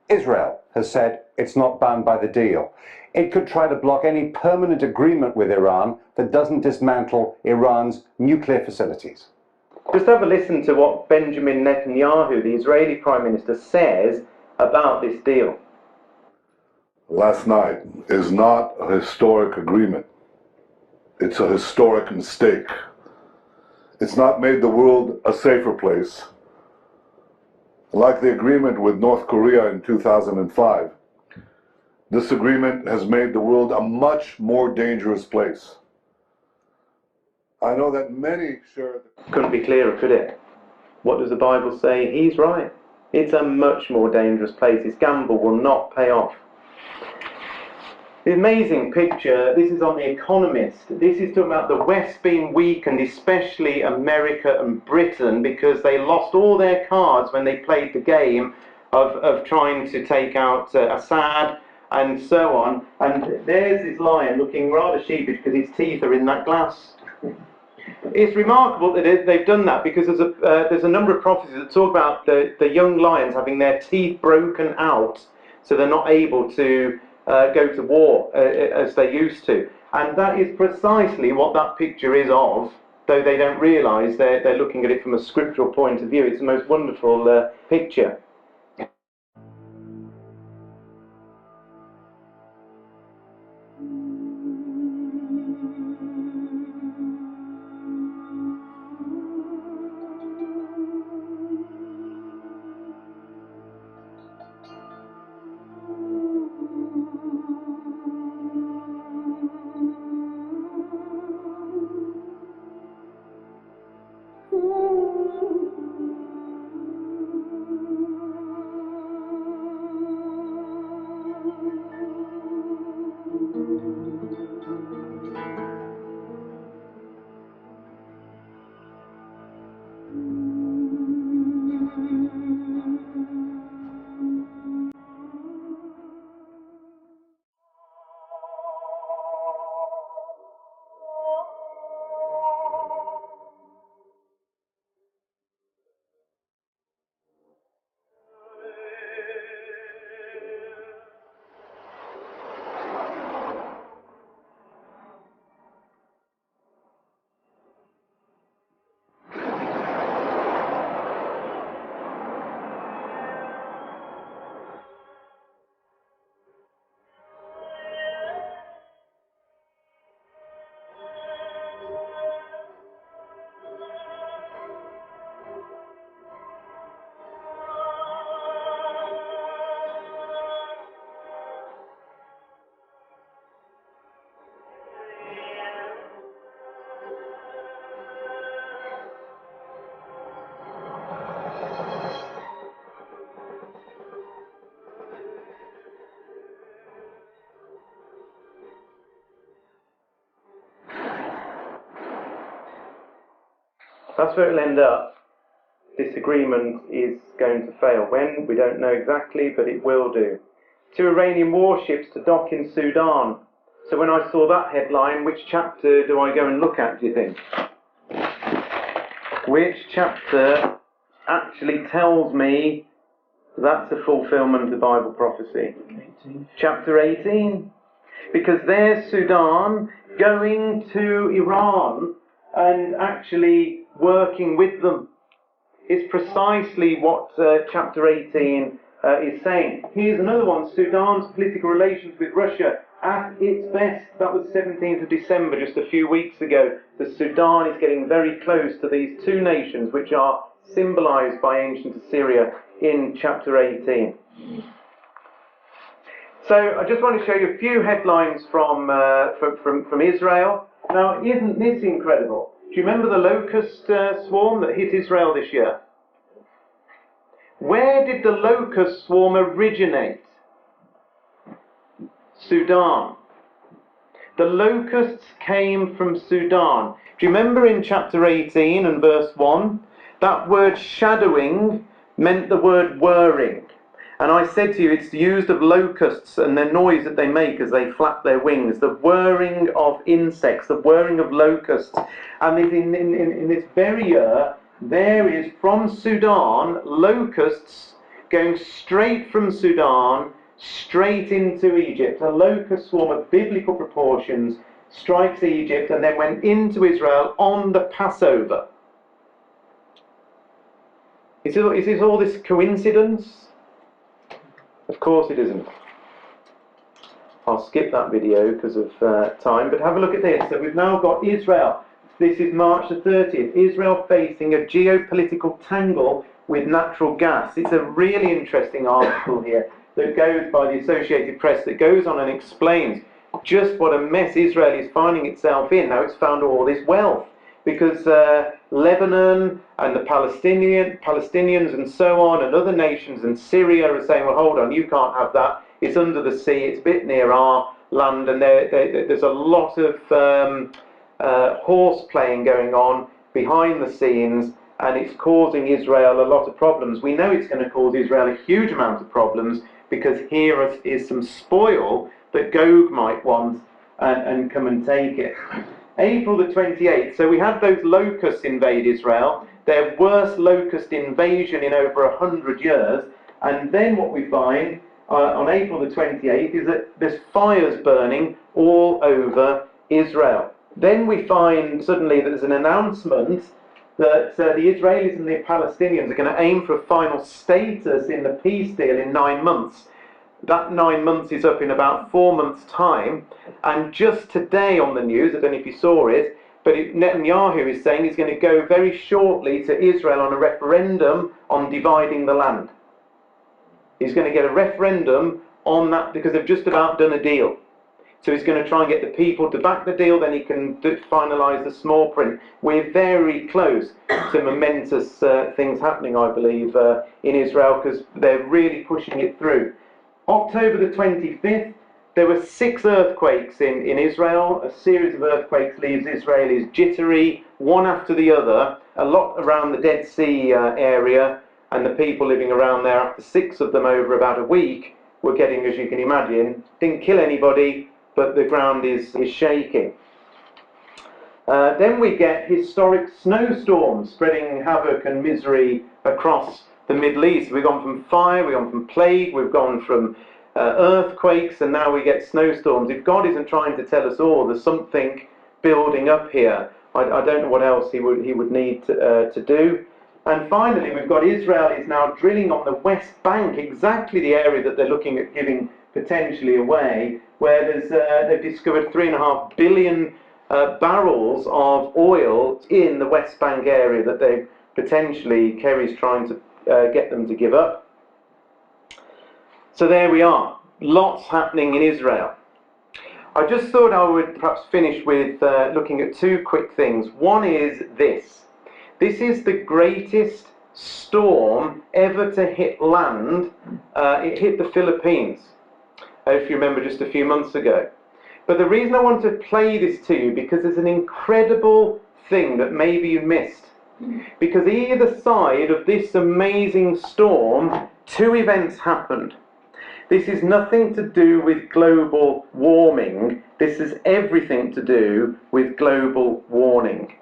Israel has said it's not bound by the deal. It could try to block any permanent agreement with Iran that doesn't dismantle Iran's nuclear facilities. Just have a listen to what Benjamin Netanyahu, the Israeli Prime Minister, says about this deal. Last night is not a historic agreement. It's a historic mistake. It's not made the world a safer place. Like the agreement with North Korea in 2005, this agreement has made the world a much more dangerous place. I know that many share the... Couldn't be clearer, could it? What does the Bible say? He's right. It's a much more dangerous place. This gamble will not pay off. The amazing picture, this is on The Economist. This is talking about the West being weakened, especially America and Britain, because they lost all their cards when they played the game of trying to take out Assad and so on. And there's this lion looking rather sheepish because his teeth are in that glass. It's remarkable that they've done that, because there's a number of prophecies that talk about the young lions having their teeth broken out so they're not able to go to war as they used to. And that is precisely what that picture is of, though they don't realise they're looking at it from a scriptural point of view. It's the most wonderful picture. That's where it'll end up. This agreement is going to fail. When? We don't know exactly, but it will do. 2 Iranian warships to dock in Sudan. So when I saw that headline, which chapter do I go and look at, do you think? Which chapter actually tells me that's a fulfillment of Bible prophecy? 18. Chapter 18. Because there's Sudan going to Iran and actually working with them. Is precisely what chapter 18 is saying. Here's another one, Sudan's political relations with Russia at its best. That was 17th of December, just a few weeks ago. The Sudan is getting very close to these 2 nations which are symbolized by ancient Assyria in chapter 18. So I just want to show you a few headlines from Israel. Now, isn't this incredible? Do you remember the locust swarm that hit Israel this year? Where did the locust swarm originate? Sudan. The locusts came from Sudan. Do you remember in chapter 18 and verse 1? That word shadowing meant the word whirring. And I said to you, it's used of locusts and the noise that they make as they flap their wings, the whirring of insects, the whirring of locusts. And in this very year, there is from Sudan, locusts going straight from Sudan, straight into Egypt. A locust swarm of biblical proportions strikes Egypt and then went into Israel on the Passover. Is this all this coincidence? Of course it isn't. I'll skip that video because of time, but have a look at this. So we've now got Israel. This is March the 30th. Israel facing a geopolitical tangle with natural gas. It's a really interesting article here that goes by the Associated Press that goes on and explains just what a mess Israel is finding itself in. Now it's found all this wealth because Lebanon and the Palestinians and so on and other nations and Syria are saying, well, hold on, you can't have that. It's under the sea, it's a bit near our land, and there's a lot of horse playing going on behind the scenes, and it's causing Israel a lot of problems. We know it's going to cause Israel a huge amount of problems because here is some spoil that Gog might want and come and take it. April the 28th, so we had those locusts invade Israel, their worst locust invasion in over 100 years, and then what we find on April the 28th is that there's fires burning all over Israel. Then we find suddenly that there's an announcement that the Israelis and the Palestinians are going to aim for a final status in the peace deal in 9 months. That 9 months is up in about 4 months' time, and just today on the news, I don't know if you saw it, but Netanyahu is saying he's going to go very shortly to Israel on a referendum on dividing the land. He's going to get a referendum on that because they've just about done a deal. So he's going to try and get the people to back the deal, then he can finalise the small print. We're very close to momentous things happening, I believe, in Israel, because they're really pushing it through. October the 25th, there were 6 earthquakes in Israel. A series of earthquakes leaves Israelis jittery, one after the other, a lot around the Dead Sea area, and the people living around there, after 6 of them over about a week, were getting, as you can imagine, didn't kill anybody, but the ground is shaking. Then we get historic snowstorms spreading havoc and misery across the Middle East. We've gone from fire, we've gone from plague, we've gone from earthquakes, and now we get snowstorms. If God isn't trying to tell us all, there's something building up here. I don't know what else he would need to do. And finally, we've got Israel is now drilling on the West Bank, exactly the area that they're looking at giving potentially away, where they've discovered 3.5 billion barrels of oil in the West Bank area that they potentially, Kerry's trying to get them to give up. So there we are, lots happening in Israel. I just thought I would perhaps finish with looking at 2 quick things. One is this. This is the greatest storm ever to hit land. It hit the Philippines, if you remember, just a few months ago. But the reason I want to play this to you, because there's an incredible thing that maybe you missed. Because either side of this amazing storm, two events happened. This is nothing to do with global warming. This is everything to do with global warning.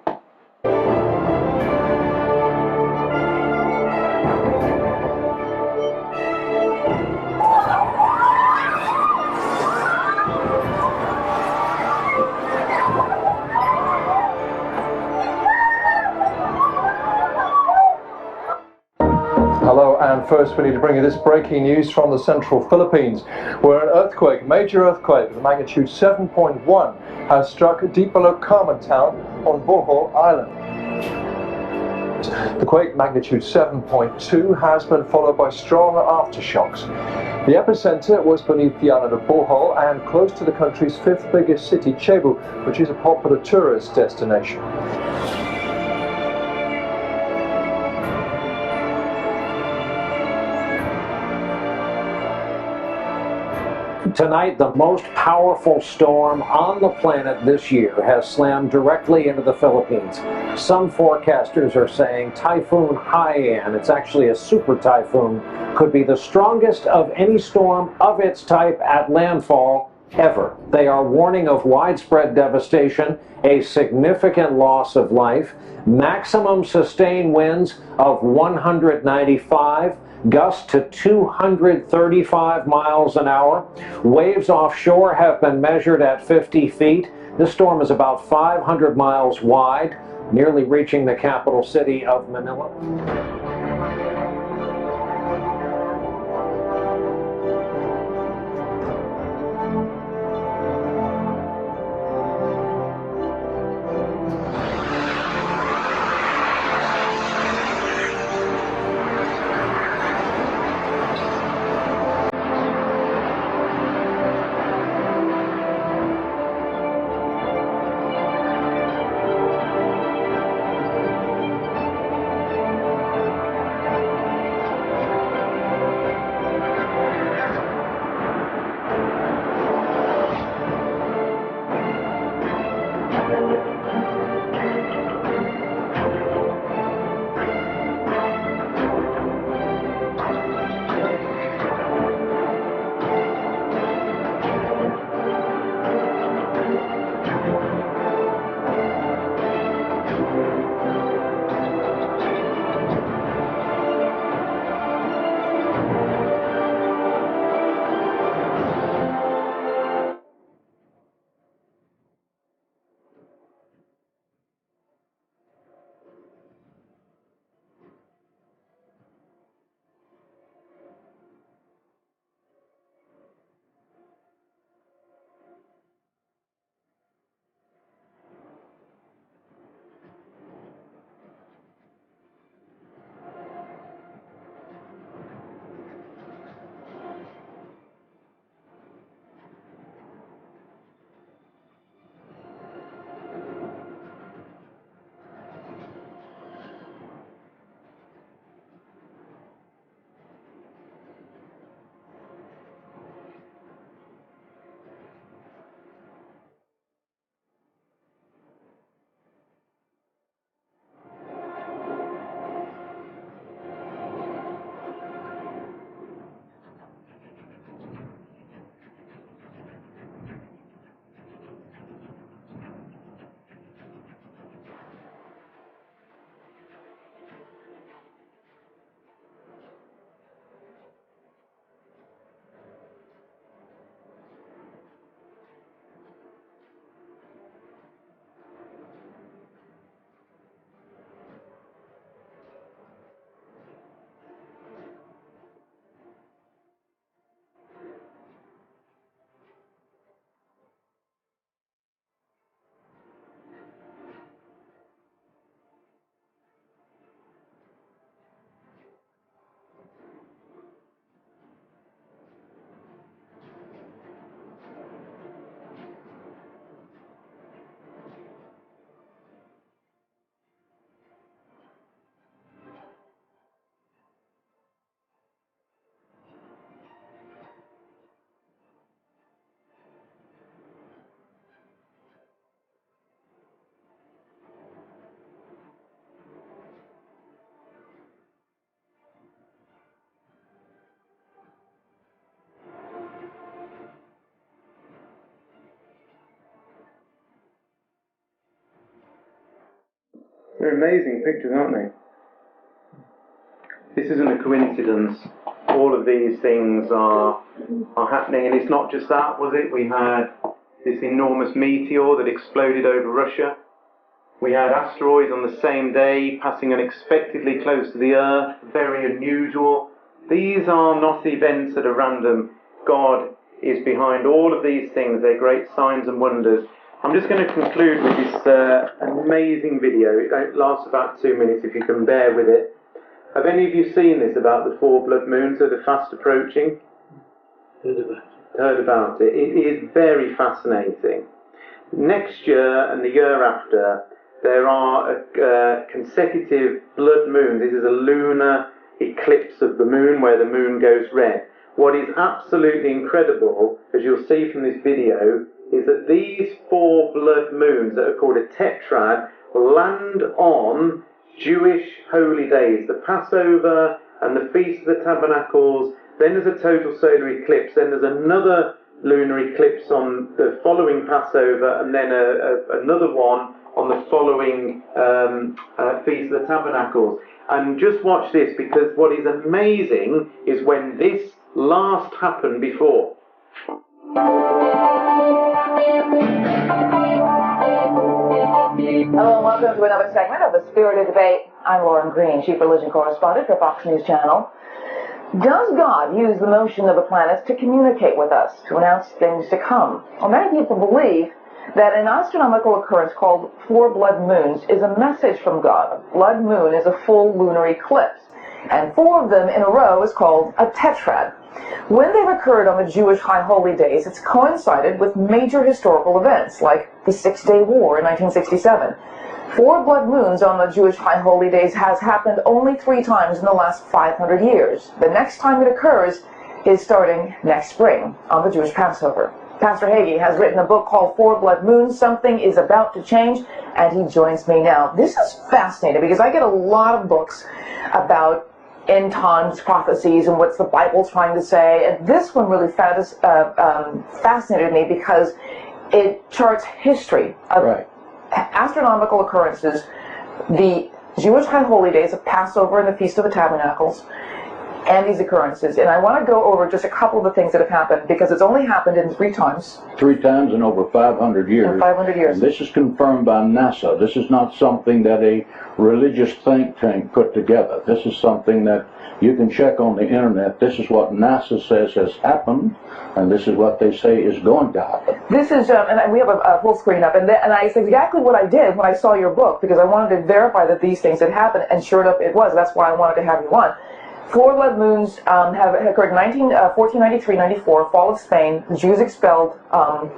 Hello, and first we need to bring you this breaking news from the central Philippines, where an earthquake, major earthquake with magnitude 7.1 has struck deep below Carmen Town on Bohol Island. The quake, magnitude 7.2, has been followed by stronger aftershocks. The epicenter was beneath the island of Bohol and close to the country's fifth biggest city, Cebu, which is a popular tourist destination. Tonight, the most powerful storm on the planet this year has slammed directly into the Philippines. Some forecasters are saying Typhoon Haiyan, it's actually a super typhoon, could be the strongest of any storm of its type at landfall ever. They are warning of widespread devastation, a significant loss of life, maximum sustained winds of 195, gusts to 235 miles an hour. Waves offshore have been measured at 50 feet. This storm is about 500 miles wide, nearly reaching the capital city of Manila. They're amazing pictures, aren't they? This isn't a coincidence. All of these things are happening, and it's not just that, was it? We had this enormous meteor that exploded over Russia. We had asteroids on the same day passing unexpectedly close to the Earth, very unusual. These are not events that are random. God is behind all of these things. They're great signs and wonders. I'm just going to conclude with this amazing video. It lasts about 2 minutes, if you can bear with it. Have any of you seen this about the 4 blood moons that are fast approaching? Heard about it. It is very fascinating. Next year and the year after, there are consecutive blood moons. This is a lunar eclipse of the moon where the moon goes red. What is absolutely incredible, as you'll see from this video, is that these 4 blood moons that are called a tetrad land on Jewish holy days, the Passover and the Feast of the Tabernacles. Then there's a total solar eclipse, then there's another lunar eclipse on the following Passover, and then another one on the following Feast of the Tabernacles. And just watch this, because what is amazing is when this last happened before. Hello and welcome to another segment of the Spirited Debate. I'm Lauren Green, Chief Religion Correspondent for Fox News Channel. Does God use the motion of the planets to communicate with us, to announce things to come? Well, many people believe that an astronomical occurrence called 4 blood moons is a message from God. A blood moon is a full lunar eclipse, and 4 of them in a row is called a tetrad. When they've occurred on the Jewish high holy days, it's coincided with major historical events, like the Six-Day War in 1967. 4 blood moons on the Jewish high holy days has happened only 3 times in the last 500 years. The next time it occurs is starting next spring, on the Jewish Passover. Pastor Hagee has written a book called 4 Blood Moons, Something is About to Change, and he joins me now. This is fascinating, because I get a lot of books about end times prophecies and what's the Bible trying to say, and this one really fascinated me because it charts history of astronomical occurrences, the Jewish high holy days of Passover and the Feast of the Tabernacles, and these occurrences. And I want to go over just a couple of the things that have happened, because it's only happened in 3 times. 3 times in over 500 years. In 500 years. And this is confirmed by NASA. This is not something that a religious think tank put together. This is something that you can check on the internet. This is what NASA says has happened, and this is what they say is going to happen. This is, and we have a full screen up, and it's exactly what I did when I saw your book, because I wanted to verify that these things had happened, and sure enough it was. That's why I wanted to have you on. 4 blood moons have occurred in 1493-94, fall of Spain. The Jews expelled from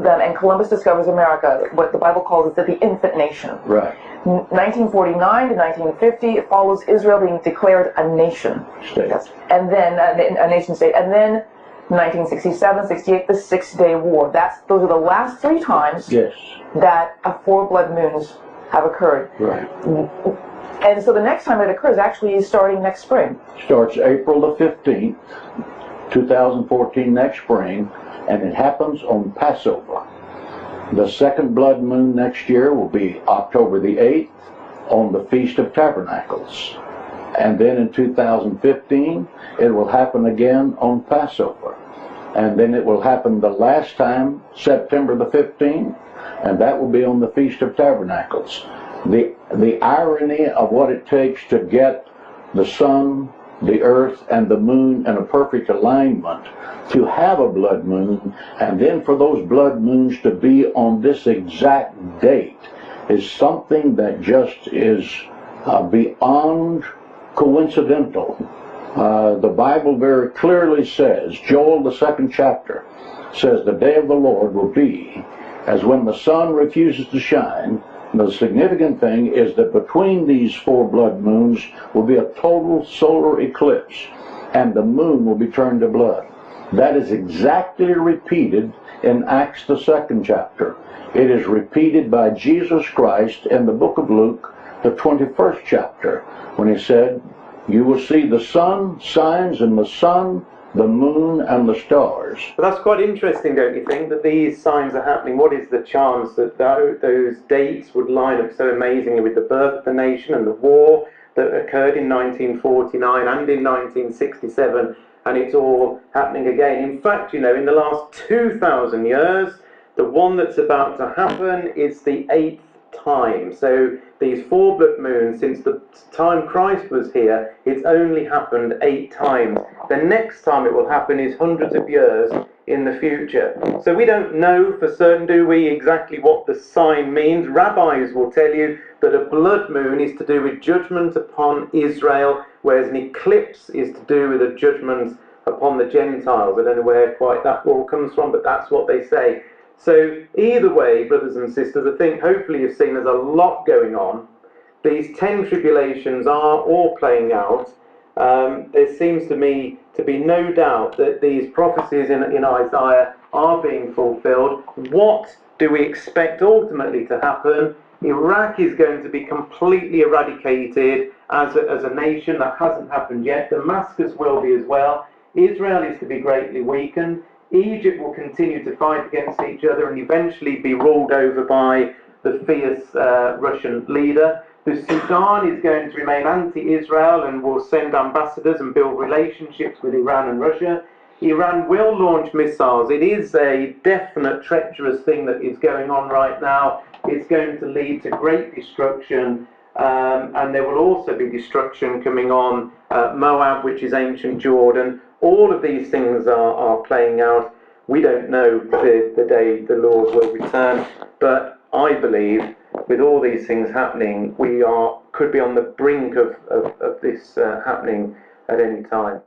them, and Columbus discovers America, what the Bible calls it the infant nation. Right. 1949 to 1950, it follows Israel being declared a nation. State. And then a nation state. And then 1967, 68, the Six-Day War. Those are the last 3 times that 4 blood moons have occurred. Right. And so the next time it occurs actually is starting next spring. Starts April the 15th, 2014, next spring, and it happens on Passover. The second blood moon next year will be October the 8th on the Feast of Tabernacles. And then in 2015, it will happen again on Passover. And then it will happen the last time, September the 15th, and that will be on the Feast of Tabernacles. The irony of what it takes to get the sun, the earth, and the moon in a perfect alignment to have a blood moon, and then for those blood moons to be on this exact date, is something that just is beyond coincidental. The Bible very clearly says, Joel the 2nd chapter says, the day of the Lord will be as when the sun refuses to shine. The significant thing is that between these 4 blood moons will be a total solar eclipse, and the moon will be turned to blood. That is exactly repeated in Acts the 2nd chapter. It is repeated by Jesus Christ in the book of Luke, the 21st chapter, when he said, you will see the sun, signs in the sun the moon and the stars. But that's quite interesting, don't you think, that these signs are happening? What is the chance that those dates would line up so amazingly with the birth of the nation and the war that occurred in 1949 and in 1967, and it's all happening again? In fact, you know, in the last 2,000 years, the one that's about to happen is the 8th time. So these 4 blood moons, since the time Christ was here, it's only happened 8 times. The next time it will happen is hundreds of years in the future. So we don't know for certain, do we, exactly what the sign means. Rabbis will tell you that a blood moon is to do with judgment upon Israel, whereas an eclipse is to do with a judgment upon the Gentiles. I don't know where quite that all comes from, but that's what they say. So either way, brothers and sisters, I think hopefully you've seen there's a lot going on. These 10 tribulations are all playing out. There seems to me to be no doubt that these prophecies in Isaiah are being fulfilled. What do we expect ultimately to happen? Iraq is going to be completely eradicated as a nation. That hasn't happened yet. Damascus will be as well. Israel is to be greatly weakened. Egypt will continue to fight against each other and eventually be ruled over by the fierce Russian leader. The Sudan is going to remain anti-Israel and will send ambassadors and build relationships with Iran and Russia. Iran will launch missiles. It is a definite treacherous thing that is going on right now. It's going to lead to great destruction, and there will also be destruction coming on Moab, which is ancient Jordan. All of these things are playing out. We don't know the day the Lord will return, but I believe with all these things happening, we could be on the brink of this happening at any time.